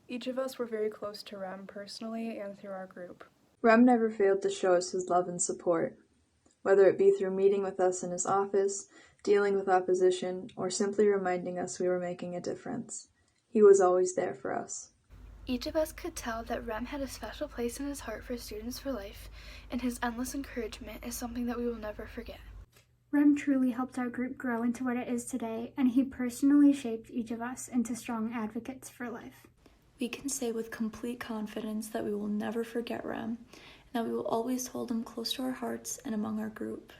Each of us were very close to Rem personally and through our group. Rem never failed to show us his love and support, whether it be through meeting with us in his office, dealing with opposition, or simply reminding us we were making a difference. He was always there for us. Each of us could tell that Rem had a special place in his heart for Students for Life, and his endless encouragement is something that we will never forget. Rem truly helped our group grow into what it is today, and he personally shaped each of us into strong advocates for life. We can say with complete confidence that we will never forget Rem, and that we will always hold him close to our hearts and among our group.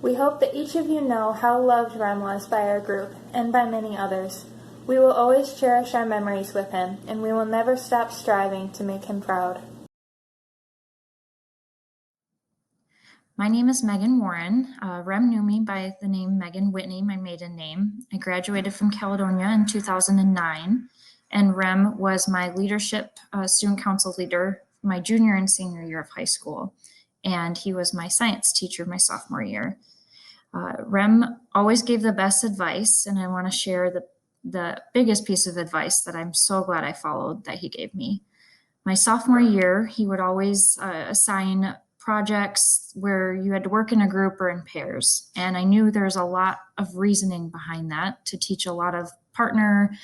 We hope that each of you know how loved Rem was by our group and by many others. We will always cherish our memories with him, and we will never stop striving to make him proud. My name is Megan Warren. Rem knew me by the name Megan Whitney, my maiden name. I graduated from Caledonia in 2009, and Rem was my leadership student council leader my junior and senior year of high school, and he was my science teacher my sophomore year. Rem always gave the best advice, and I want to share the biggest piece of advice that I'm so glad I followed that he gave me. My sophomore year, he would always assign projects where you had to work in a group or in pairs. And I knew there's a lot of reasoning behind that to teach a lot of partner,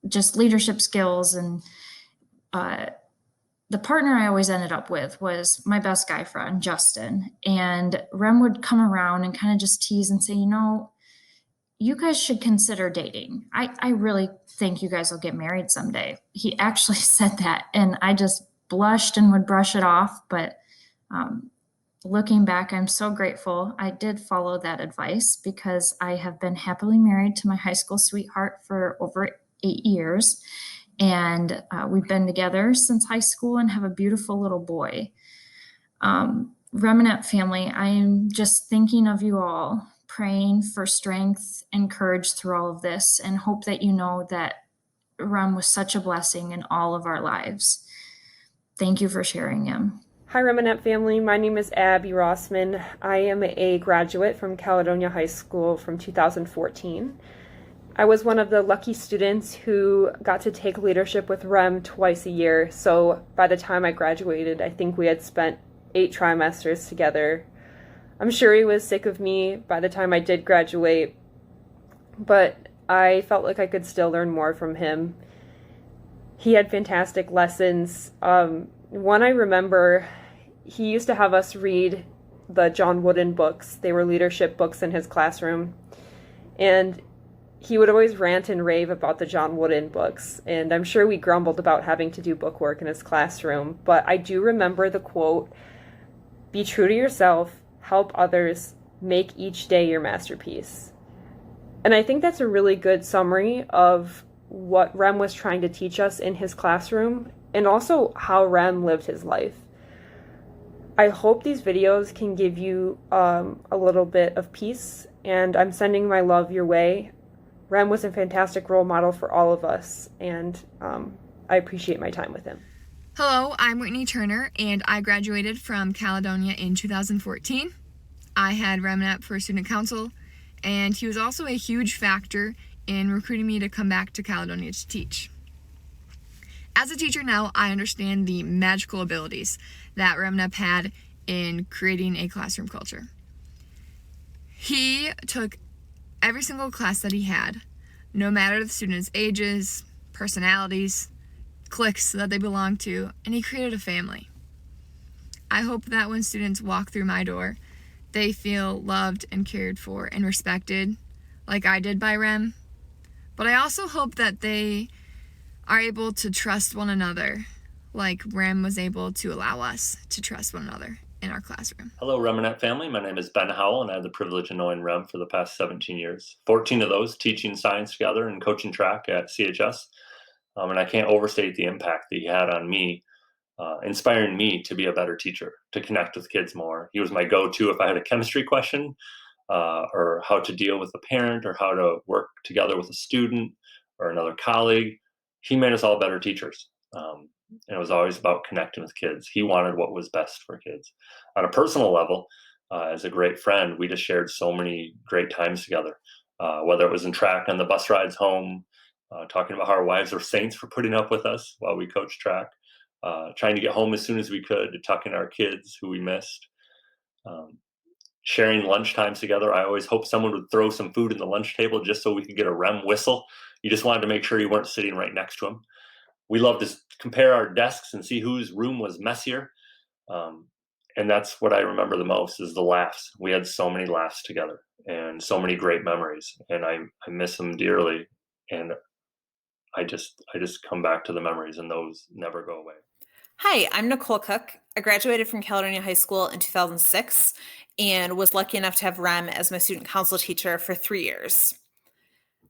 just leadership skills. And the partner I always ended up with was my best guy friend, Justin. And Rem would come around and kind of just tease and say, you guys should consider dating. I really think you guys will get married someday. He actually said that, and I just blushed and would brush it off. But looking back, I'm so grateful I did follow that advice, because I have been happily married to my high school sweetheart for over 8 years. And we've been together since high school and have a beautiful little boy. Remenap family, I am just thinking of you all, praying for strength and courage through all of this, and hope that you know that Rem was such a blessing in all of our lives. Thank you for sharing him. Hi Remenap family, my name is Abby Rossman. I am a graduate from Caledonia High School from 2014. I was one of the lucky students who got to take leadership with Rem twice a year, so by the time I graduated, I think we had spent 8 trimesters together. I'm sure he was sick of me by the time I did graduate, but I felt like I could still learn more from him. He had fantastic lessons. One I remember, he used to have us read the John Wooden books. They were leadership books in his classroom. And he would always rant and rave about the John Wooden books. And I'm sure we grumbled about having to do bookwork in his classroom. But I do remember the quote, "Be true to yourself, help others, make each day your masterpiece." And I think that's a really good summary of what Rem was trying to teach us in his classroom, and also how Rem lived his life. I hope these videos can give you a little bit of peace, and I'm sending my love your way. Rem was a fantastic role model for all of us, and I appreciate my time with him. Hello, I'm Whitney Turner, and I graduated from Caledonia in 2014. I had Remenap for student council, and he was also a huge factor in recruiting me to come back to Caledonia to teach. As a teacher now, I understand the magical abilities that Remenap had in creating a classroom culture. He took every single class that he had, no matter the students' ages, personalities, cliques that they belonged to, and he created a family. I hope that when students walk through my door, they feel loved and cared for and respected, like I did by Rem. But I also hope that they are able to trust one another, like Rem was able to allow us to trust one another in our classroom. Hello, Remenap family. My name is Ben Howell, and I had the privilege of knowing Rem for the past 17 years. 14 of those teaching science together and coaching track at CHS. And I can't overstate the impact that he had on me, inspiring me to be a better teacher, to connect with kids more. He was my go-to if I had a chemistry question, or how to deal with a parent, or how to work together with a student or another colleague. He made us all better teachers. And it was always about connecting with kids. He wanted what was best for kids. On a personal level, as a great friend, we just shared so many great times together, whether it was in track on the bus rides home, talking about how our wives were saints for putting up with us while we coached track, trying to get home as soon as we could, to tuck in our kids who we missed, sharing lunch times together. I always hoped someone would throw some food in the lunch table just so we could get a Rem whistle. You just wanted to make sure you weren't sitting right next to him. We loved to compare our desks and see whose room was messier. And that's what I remember the most is the laughs. We had so many laughs together and so many great memories, and I miss him dearly, and I just come back to the memories, and those never go away. Hi, I'm Nicole Cook. I graduated from Caledonia High School in 2006 and was lucky enough to have Rem as my student council teacher for 3 years.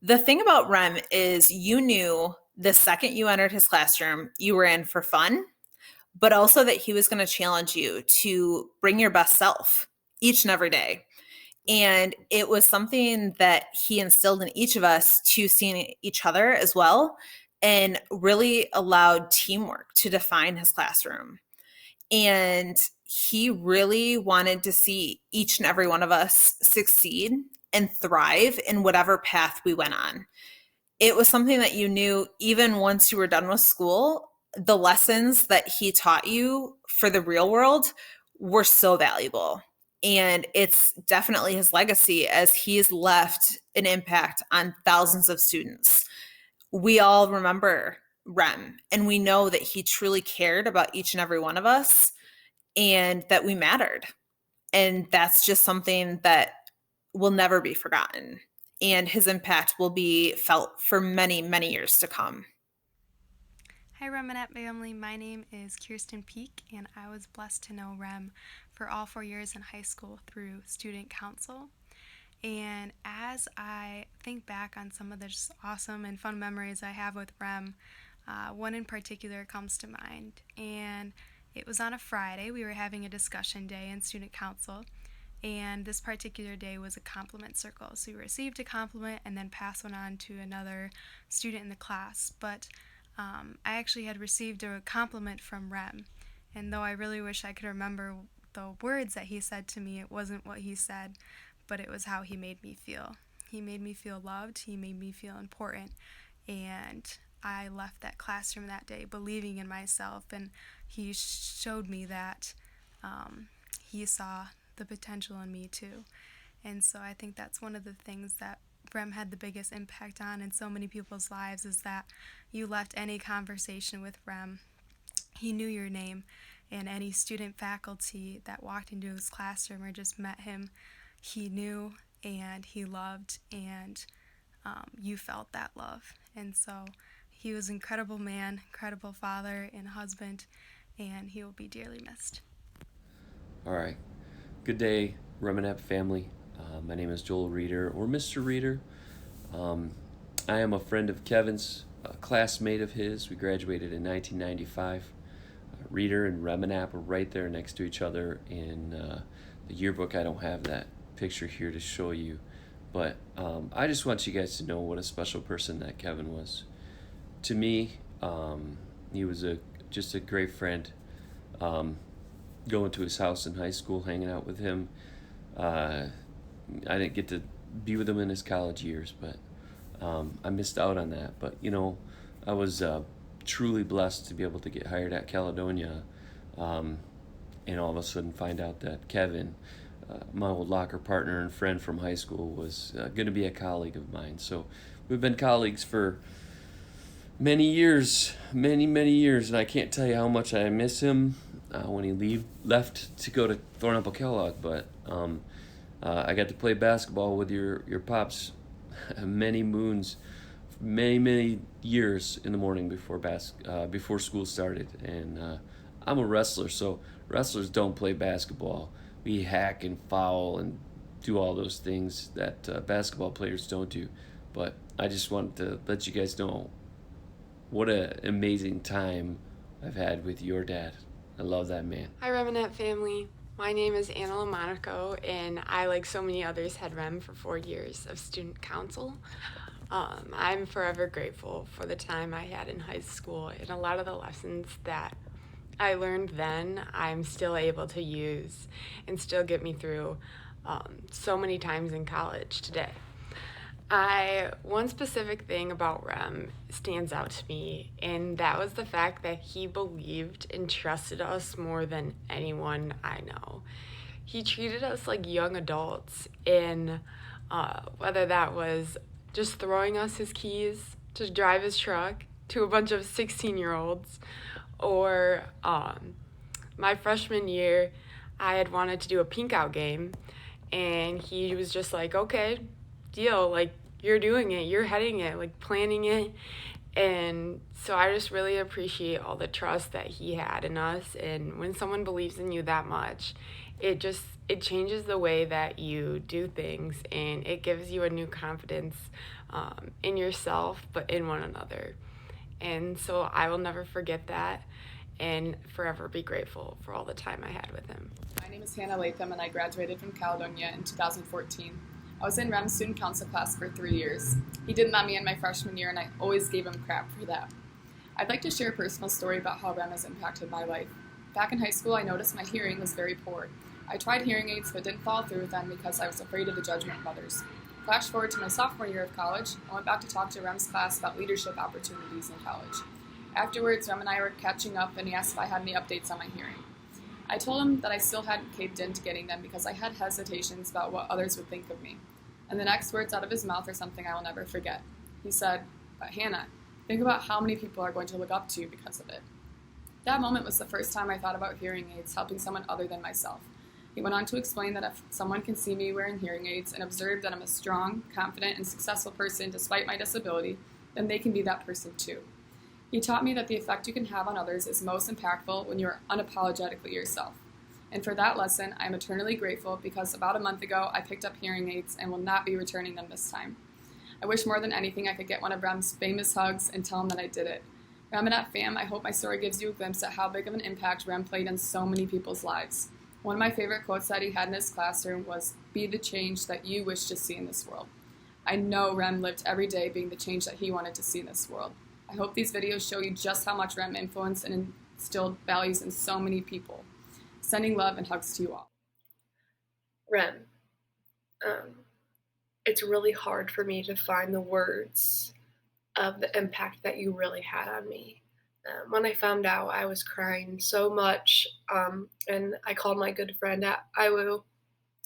The thing about Rem is you knew the second you entered his classroom, you were in for fun, but also that he was going to challenge you to bring your best self each and every day. And it was something that he instilled in each of us to see each other as well, and really allowed teamwork to define his classroom. And he really wanted to see each and every one of us succeed and thrive in whatever path we went on. It was something that you knew even once you were done with school, the lessons that he taught you for the real world were so valuable. And it's definitely his legacy as he's left an impact on thousands of students. We all remember Rem, and we know that he truly cared about each and every one of us and that we mattered. And that's just something that will never be forgotten. And his impact will be felt for many, many years to come. Hi Remenap family, my name is Kirsten Peak, and I was blessed to know Rem for all 4 years in high school through student council. And as I think back on some of the just awesome and fun memories I have with Rem, one in particular comes to mind. And it was on a Friday. We were having a discussion day in student council, and this particular day was a compliment circle. So we received a compliment and then passed one on to another student in the class. But I actually had received a compliment from Rem, and though I really wish I could remember the words that he said to me, it wasn't what he said, but it was how he made me feel. He made me feel loved, he made me feel important, and I left that classroom that day believing in myself, and he showed me that he saw the potential in me too. And so I think that's one of the things that Rem had the biggest impact on in so many people's lives, is that you left any conversation with Rem, he knew your name, and any student faculty that walked into his classroom or just met him, he knew and he loved, and you felt that love. And so he was an incredible man, incredible father and husband, and he will be dearly missed. All right. Good day, Remenap family. My name is Joel Reeder, or Mr. Reeder. I am a friend of Kevin's, a classmate of his. We graduated in 1995. Reeder and Remenap are right there next to each other in the yearbook. I don't have that picture here to show you, but I just want you guys to know what a special person that Kevin was. To me, he was just a great friend. Going to his house in high school, hanging out with him. I didn't get to be with him in his college years, but I missed out on that. But I was truly blessed to be able to get hired at Caledonia, and all of a sudden find out that Kevin, my old locker partner and friend from high school, was going to be a colleague of mine. So we've been colleagues for many years, many years, and I can't tell you how much I miss him when he left to go to Thornapple Kellogg. But I got to play basketball with your pops many moons, many years in the morning before school started. And I'm a wrestler, so wrestlers don't play basketball. We hack and foul and do all those things that basketball players don't do. But I just wanted to let you guys know what an amazing time I've had with your dad. I love that man. Hi Remenap family. My name is Anna LaMonaco, and I, like so many others, had Rem for 4 years of student council. I'm forever grateful for the time I had in high school, and a lot of the lessons that I learned then I'm still able to use and still get me through so many times in college today. One specific thing about Rem stands out to me, and that was the fact that he believed and trusted us more than anyone I know. He treated us like young adults, in whether that was just throwing us his keys to drive his truck to a bunch of 16-year-olds, or my freshman year, I had wanted to do a pink out game, and he was just like, okay, deal, like, you're doing it, you're heading it, like, planning it. And so I just really appreciate all the trust that he had in us. And when someone believes in you that much, it changes the way that you do things, and it gives you a new confidence in yourself, but in one another. And so I will never forget that and forever be grateful for all the time I had with him. My name is Hannah Latham, and I graduated from Caledonia in 2014. I was in Rem's student council class for 3 years. He didn't let me in my freshman year, and I always gave him crap for that. I'd like to share a personal story about how Rem has impacted my life. Back in high school, I noticed my hearing was very poor. I tried hearing aids but didn't follow through with them because I was afraid of the judgment of others. Flash forward to my sophomore year of college, I went back to talk to Rem's class about leadership opportunities in college. Afterwards, Rem and I were catching up, and he asked if I had any updates on my hearing. I told him that I still hadn't caved into getting them because I had hesitations about what others would think of me. And the next words out of his mouth are something I will never forget. He said, "But Hannah, think about how many people are going to look up to you because of it." That moment was the first time I thought about hearing aids helping someone other than myself. He went on to explain that if someone can see me wearing hearing aids and observe that I'm a strong, confident, and successful person despite my disability, then they can be that person too. He taught me that the effect you can have on others is most impactful when you are unapologetically yourself. And for that lesson, I am eternally grateful because about a month ago, I picked up hearing aids and will not be returning them this time. I wish more than anything I could get one of Rem's famous hugs and tell him that I did it. Remenap fam, I hope my story gives you a glimpse at how big of an impact Rem played in so many people's lives. One of my favorite quotes that he had in his classroom was, "Be the change that you wish to see in this world." I know Rem lived every day being the change that he wanted to see in this world. I hope these videos show you just how much Rem influenced and instilled values in so many people. Sending love and hugs to you all. Rem, it's really hard for me to find the words of the impact that you really had on me. When I found out, I was crying so much, and I called my good friend at IWU.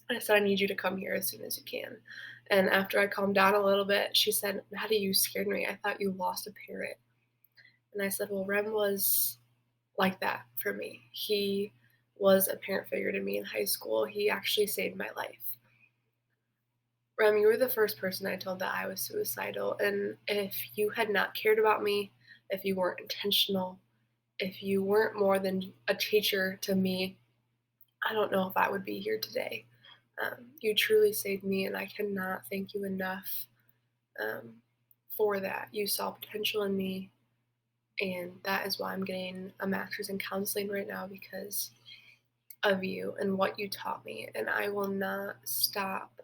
I said, "I need you to come here as soon as you can." And after I calmed down a little bit, she said, "Maddie, you scared me. I thought you lost a parent." And I said, well, Rem was like that for me. He was a parent figure to me in high school. He actually saved my life. Rem, you were the first person I told that I was suicidal. And if you had not cared about me, if you weren't intentional, if you weren't more than a teacher to me, I don't know if I would be here today. You truly saved me, and I cannot thank you enough for that. You saw potential in me, and that is why I'm getting a master's in counseling right now, because of you and what you taught me. And I will not stop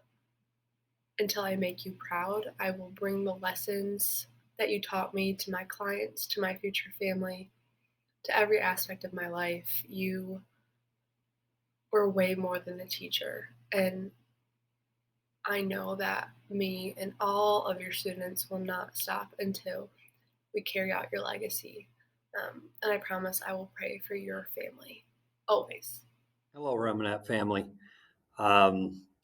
until I make you proud. I will bring the lessons that you taught me to my clients, to my future family, to every aspect of my life. You were way more than a teacher. And I know that me and all of your students will not stop until we carry out your legacy. And I promise I will pray for your family, always. Hello, Remenap family.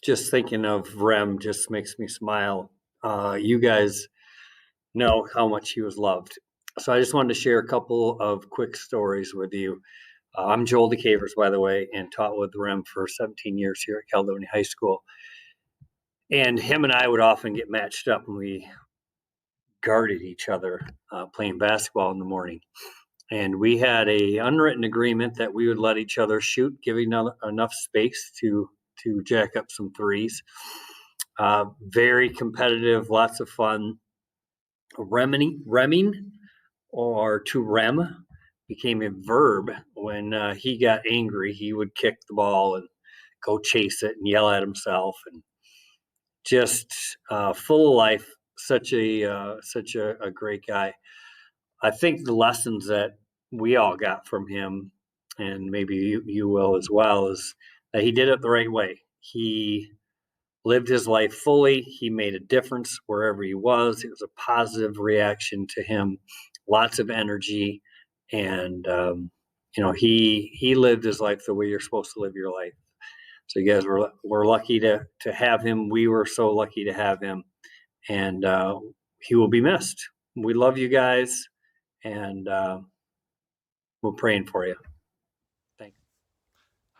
Just thinking of Rem just makes me smile. You guys know how much he was loved. So I just wanted to share a couple of quick stories with you. I'm Joel DeCavers, by the way, and taught with Rem for 17 years here at Caledonia High School. And him and I would often get matched up, and we guarded each other playing basketball in the morning. And we had a unwritten agreement that we would let each other shoot, giving enough space to jack up some threes. Very competitive, lots of fun. Remming, or to rem, became a verb when he got angry. He would kick the ball and go chase it and yell at himself, and just full of life. Such a great guy. I think the lessons that we all got from him, and maybe you will as well, is that he did it the right way. He lived his life fully. He made a difference wherever he was. It was a positive reaction to him, lots of energy, and he lived his life the way you're supposed to live your life. So you guys were lucky to have him. We were so lucky to have him, and he will be missed. We love you guys, and we're praying for you. Thanks.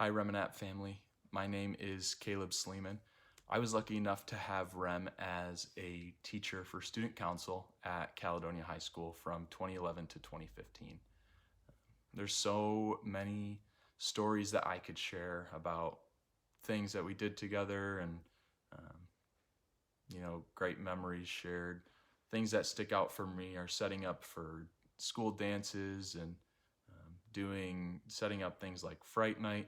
Hi, Remenap family. My name is Caleb Sleeman. I was lucky enough to have Rem as a teacher for student council at Caledonia High School from 2011 to 2015. There's so many stories that I could share about things that we did together and, great memories shared. Things that stick out for me are setting up for school dances and setting up things like Fright Night.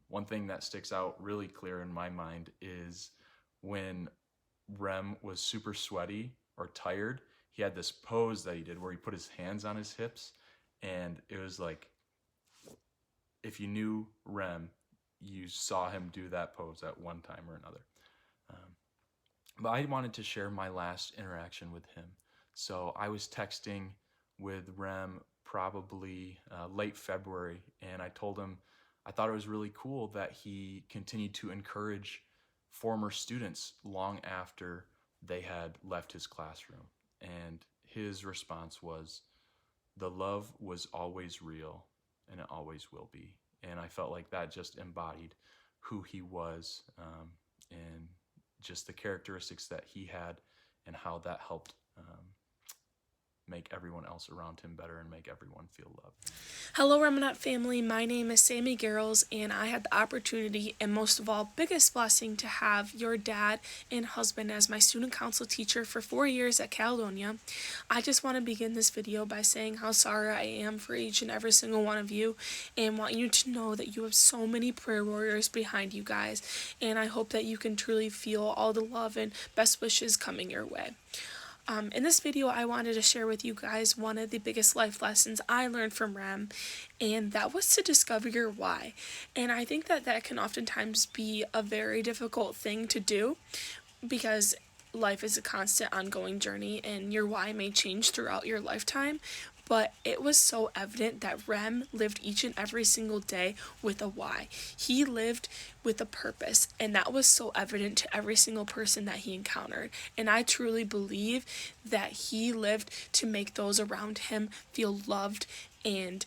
One thing that sticks out really clear in my mind is when Rem was super sweaty or tired, he had this pose that he did where he put his hands on his hips, and it was like, if you knew Rem, you saw him do that pose at one time or another. But I wanted to share my last interaction with him. So I was texting with Rem probably late February, and I told him I thought it was really cool that he continued to encourage former students long after they had left his classroom. And his response was, "The love was always real, and it always will be." And I felt like that just embodied who he was, and just the characteristics that he had and how that helped make everyone else around him better and make everyone feel loved. Hello, Remenap family. My name is Sammy Garrels, and I had the opportunity and most of all, biggest blessing to have your dad and husband as my student council teacher for 4 years at Caledonia. I just want to begin this video by saying how sorry I am for each and every single one of you, and want you to know that you have so many prayer warriors behind you guys, and I hope that you can truly feel all the love and best wishes coming your way. In this video, I wanted to share with you guys one of the biggest life lessons I learned from Rem, and that was to discover your why. And I think that that can oftentimes be a very difficult thing to do, because life is a constant ongoing journey and your why may change throughout your lifetime. But it was so evident that Rem lived each and every single day with a why. He lived with a purpose, and that was so evident to every single person that he encountered. And I truly believe that he lived to make those around him feel loved and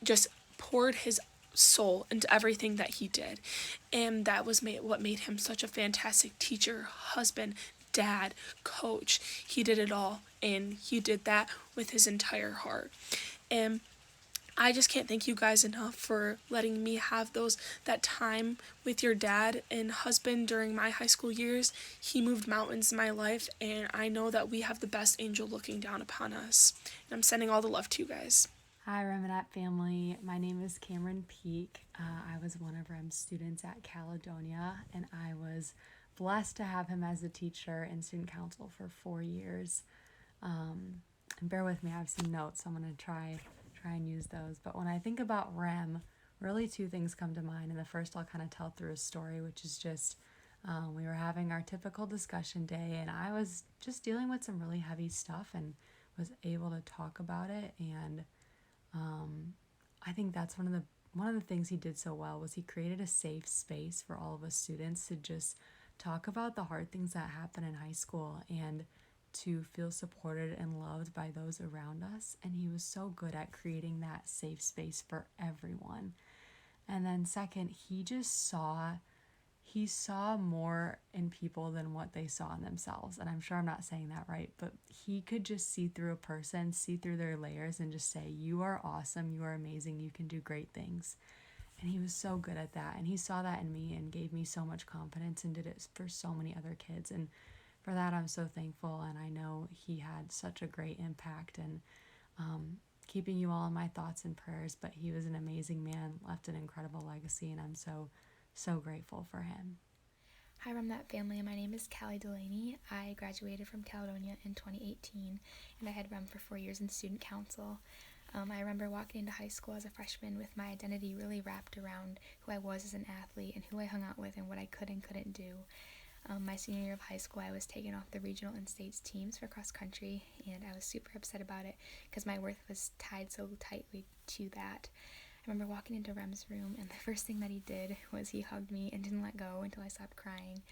just poured his soul into everything that he did. And that was what made him such a fantastic teacher, husband, dad, coach. He did it all, and he did that with his entire heart. And I just can't thank you guys enough for letting me have that time with your dad and husband during my high school years. He moved mountains in my life, and I know that we have the best angel looking down upon us. And I'm sending all the love to you guys. Hi, Remenap family. My name is Cameron Peak. I was one of Rem's students at Caledonia, and I was blessed to have him as a teacher and student council for 4 years. And bear with me, I have some notes, so I'm going to try and use those. But when I think about Rem, really 2 things come to mind. And the first I'll kind of tell through a story, which is just we were having our typical discussion day, and I was just dealing with some really heavy stuff and was able to talk about it. And I think that's one of the things he did so well was he created a safe space for all of us students to just talk about the hard things that happen in high school and to feel supported and loved by those around us. And he was so good at creating that safe space for everyone. And then second, he saw more in people than what they saw in themselves. And I'm sure I'm not saying that right, but he could just see through a person, see through their layers, and just say, "You are awesome, you are amazing, you can do great things." And he was so good at that. And he saw that in me and gave me so much confidence and did it for so many other kids. And for that, I'm so thankful. And I know he had such a great impact, and keeping you all in my thoughts and prayers. But he was an amazing man, left an incredible legacy, and I'm so grateful for him. Hi, Remenap family. My name is Callie Delaney. I graduated from Caledonia in 2018, and I had Rem for 4 years in student council. I remember walking into high school as a freshman with my identity really wrapped around who I was as an athlete and who I hung out with and what I could and couldn't do. My senior year of high school, I was taken off the regional and states teams for cross country, and I was super upset about it because my worth was tied so tightly to that. I remember walking into Rem's room, and the first thing that he did was he hugged me and didn't let go until I stopped crying.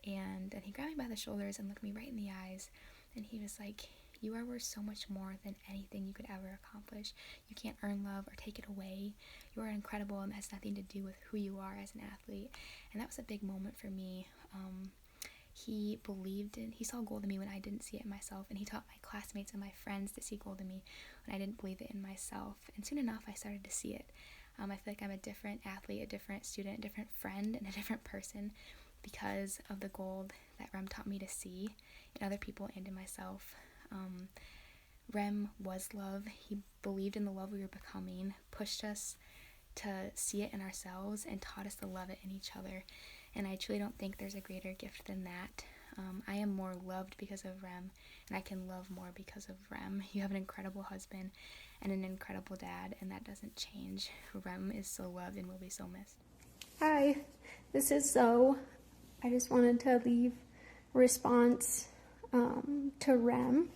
And then he grabbed me by the shoulders and looked me right in the eyes, and he was like, You are worth so much more than anything you could ever accomplish. You can't earn love or take it away. You are incredible, and that has nothing to do with who you are as an athlete. And that was a big moment for me. He saw gold in me when I didn't see it in myself, and he taught my classmates and my friends to see gold in me when I didn't believe it in myself. And soon enough, I started to see it. I feel like I'm a different athlete, a different student, a different friend, and a different person because of the gold that Rem taught me to see in other people and in myself. Rem was love. He believed in the love we were becoming, pushed us to see it in ourselves, and taught us to love it in each other. And I truly don't think there's a greater gift than that. I am more loved because of Rem, and I can love more because of Rem. You have an incredible husband and an incredible dad, and that doesn't change. Rem is so loved and will be so missed. Hi, this is Zoe. I just wanted to leave a response to Rem.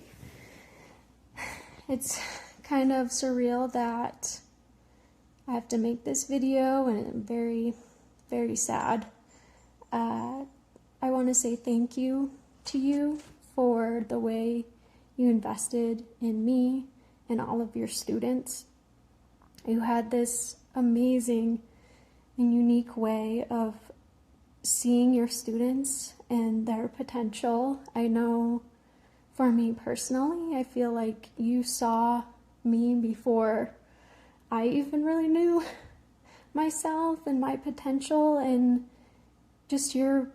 It's kind of surreal that I have to make this video, and I'm very, very sad. I want to say thank you to you for the way you invested in me and all of your students. You had this amazing and unique way of seeing your students and their potential. I know for me personally, I feel like you saw me before I even really knew myself and my potential, and just your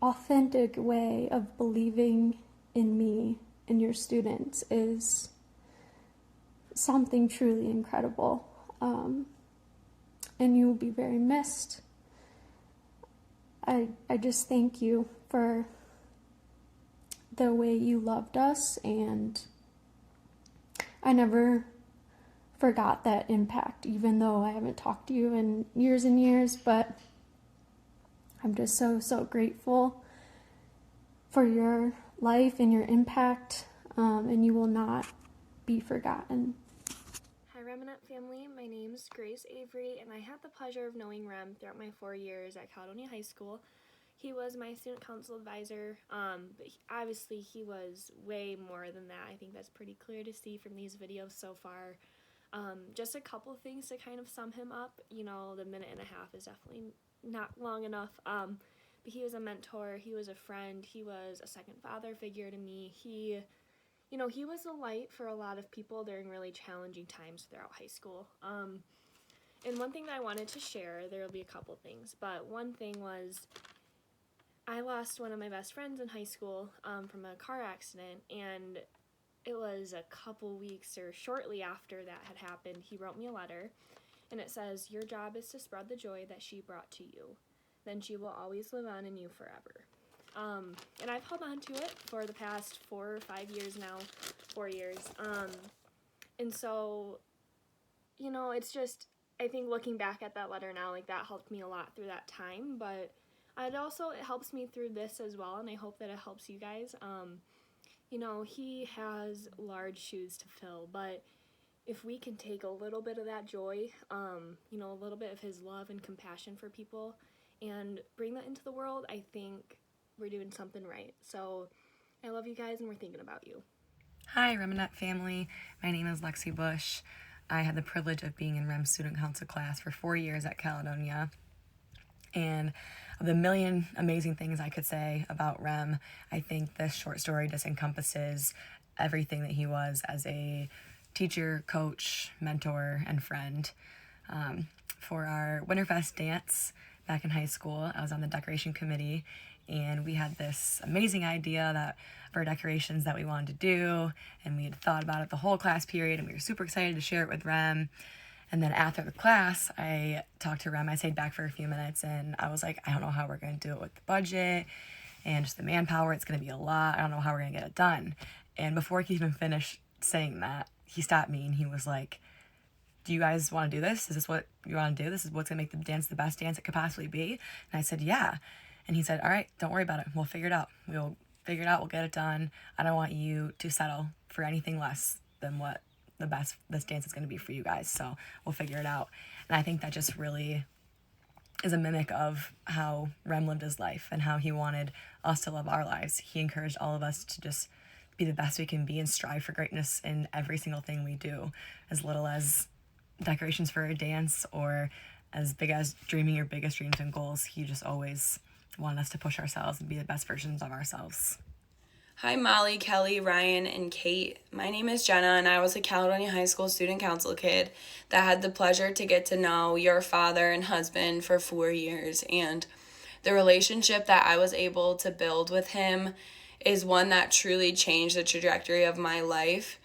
authentic way of believing in me and your students is something truly incredible. And you will be very missed. I just thank you for the way you loved us, and I never forgot that impact, even though I haven't talked to you in years and years, but I'm just so grateful for your life and your impact, and you will not be forgotten. Hi Remenap family, my name's Grace Avery, and I had the pleasure of knowing Rem throughout my 4 years at Caledonia High School. He was my student council advisor, but obviously he was way more than that. I think that's pretty clear to see from these videos so far. Just a couple things to kind of sum him up. The minute and a half is definitely not long enough, but he was a mentor, he was a friend, he was a second father figure to me. He was a light for a lot of people during really challenging times throughout high school. And one thing that I wanted to share, there will be a couple things, but one thing was I lost one of my best friends in high school from a car accident, and it was a couple weeks or shortly after that had happened, he wrote me a letter, and it says, "Your job is to spread the joy that she brought to you. Then she will always live on in you forever." And I've held on to it for the past 4 or 5 years now, 4 years. And so, it's just, I think looking back at that letter now, that helped me a lot through that time, but it helps me through this as well, and I hope that it helps you guys. He has large shoes to fill, but if we can take a little bit of that joy, a little bit of his love and compassion for people and bring that into the world, I think we're doing something right. So I love you guys, and we're thinking about you. Hi, Remenap family. My name is Lexi Bush. I had the privilege of being in REM's student council class for 4 years at Caledonia. And of the million amazing things I could say about Rem, I think this short story just encompasses everything that he was as a teacher, coach, mentor, and friend. For our Winterfest dance back in high school, I was on the decoration committee, and we had this amazing idea that for decorations that we wanted to do, and we had thought about it the whole class period, and we were super excited to share it with Rem. And then after the class, I talked to Rem. I stayed back for a few minutes, and I was like, I don't know how we're going to do it with the budget and just the manpower. It's going to be a lot. I don't know how we're going to get it done. And before he even finished saying that, he stopped me, and he was like, "Do you guys want to do this? Is this what you want to do? This is what's going to make the dance the best dance it could possibly be?" And I said, "Yeah." And he said, "All right, don't worry about it. We'll figure it out. We'll figure it out. We'll get it done. I don't want you to settle for anything less than what the best this dance is going to be for you guys. So we'll figure it out." And I think that just really is a mimic of how Rem lived his life and how he wanted us to live our lives. He encouraged all of us to just be the best we can be and strive for greatness in every single thing we do, as little as decorations for a dance or as big as dreaming your biggest dreams and goals. He just always wanted us to push ourselves and be the best versions of ourselves. Hi, Molly, Kelly, Ryan, and Kate. My name is Jenna, and I was a Caledonia High School student council kid that had the pleasure to get to know your father and husband for 4 years. And the relationship that I was able to build with him is one that truly changed the trajectory of my life.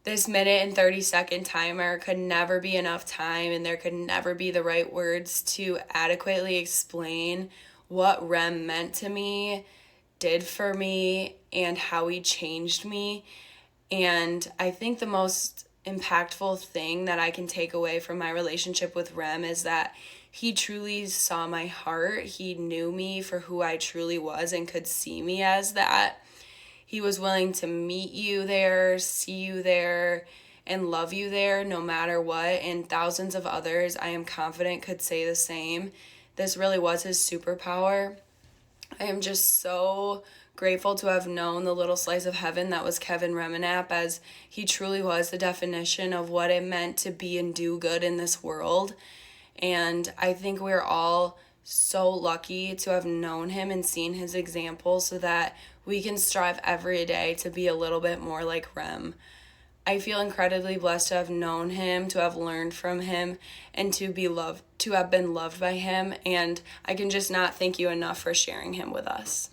This minute and 30-second timer could never be enough time, and there could never be the right words to adequately explain what Rem meant to me, did for me, and how he changed me. And I think the most impactful thing that I can take away from my relationship with Rem is that he truly saw my heart. He knew me for who I truly was and could see me as that. He was willing to meet you there, see you there, and love you there no matter what. And thousands of others, I am confident, could say the same. This really was his superpower. I am just so grateful to have known the little slice of heaven that was Kevin Remenap, as he truly was the definition of what it meant to be and do good in this world. And I think we're all so lucky to have known him and seen his example so that we can strive every day to be a little bit more like Rem. I feel incredibly blessed to have known him, to have learned from him, and to have been loved by him, and I can just not thank you enough for sharing him with us.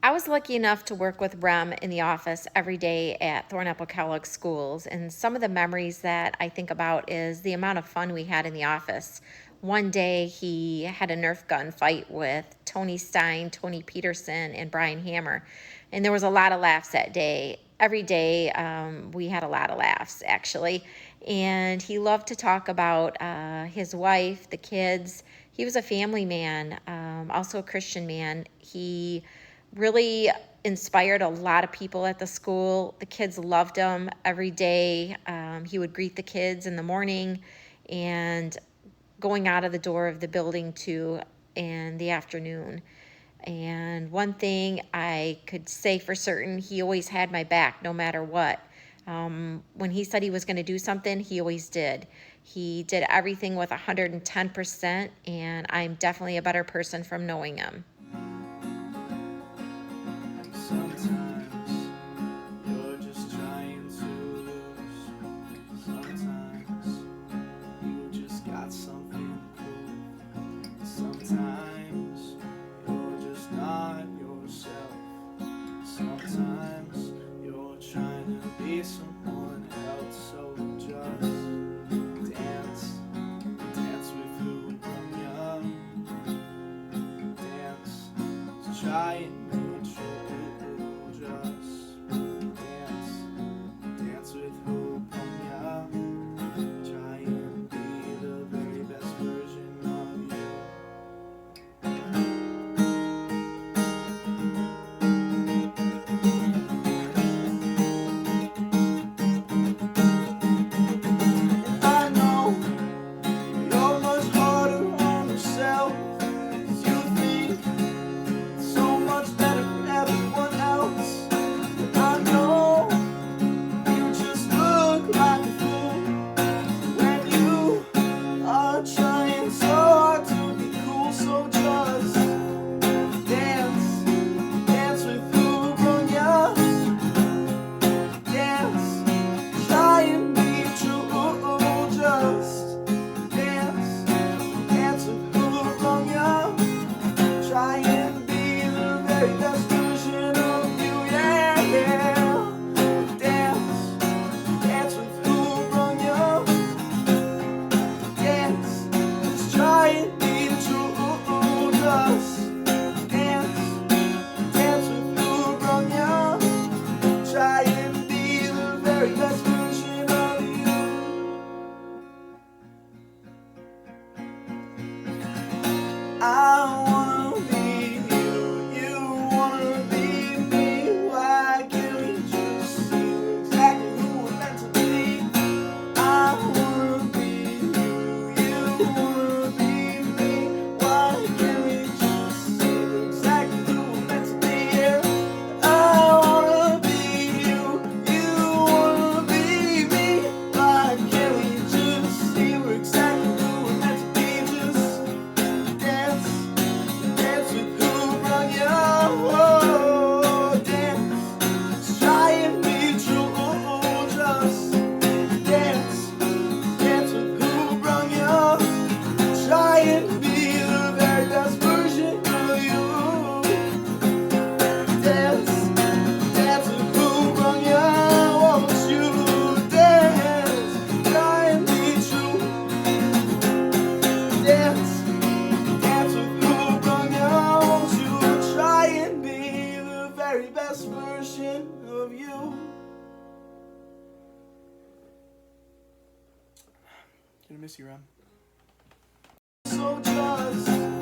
I was lucky enough to work with Rem in the office every day at Thornapple Kellogg schools, and some of the memories that I think about is the amount of fun we had in the office. One day he had a Nerf gun fight with Tony Stein, Tony Peterson, and Brian Hammer, and there was a lot of laughs that day. Every day we had a lot of laughs, actually, and he loved to talk about his wife, the kids. He was a family man, also a Christian man. He really inspired a lot of people at the school. The kids loved him every day. He would greet the kids in the morning and going out of the door of the building too in the afternoon. And one thing I could say for certain, he always had my back no matter what. When he said he was going to do something, he always did. He did everything with 110%, and I'm definitely a better person from knowing him. Sometimes you're just trying to lose. Sometimes you just got something to prove. Sometimes you're just not yourself. Sometimes you're trying to be someone else. So just dance with who you're young. Dance, try and dance with who ya. Try and be the very best version of you. I know you're much harder on yourself, 'cause you think so much better than everyone else. I know you just look like a fool when you are trying so hard to be cool. So just dance with who run ya. Dance, try and be true. Just dance with who run ya. Try and be the very best version of you, yeah. Dance with who run you. Dance, just try and be the truth. Just dance with who run you. Try and be the very best version of you. I wanna be you, you wanna be me. Why can't we just see exactly who we're meant to be? I wanna be you, you wanna be me. Why can't we just see exactly who we're meant to be? Yeah. I wanna Gonna miss you, Rem. So just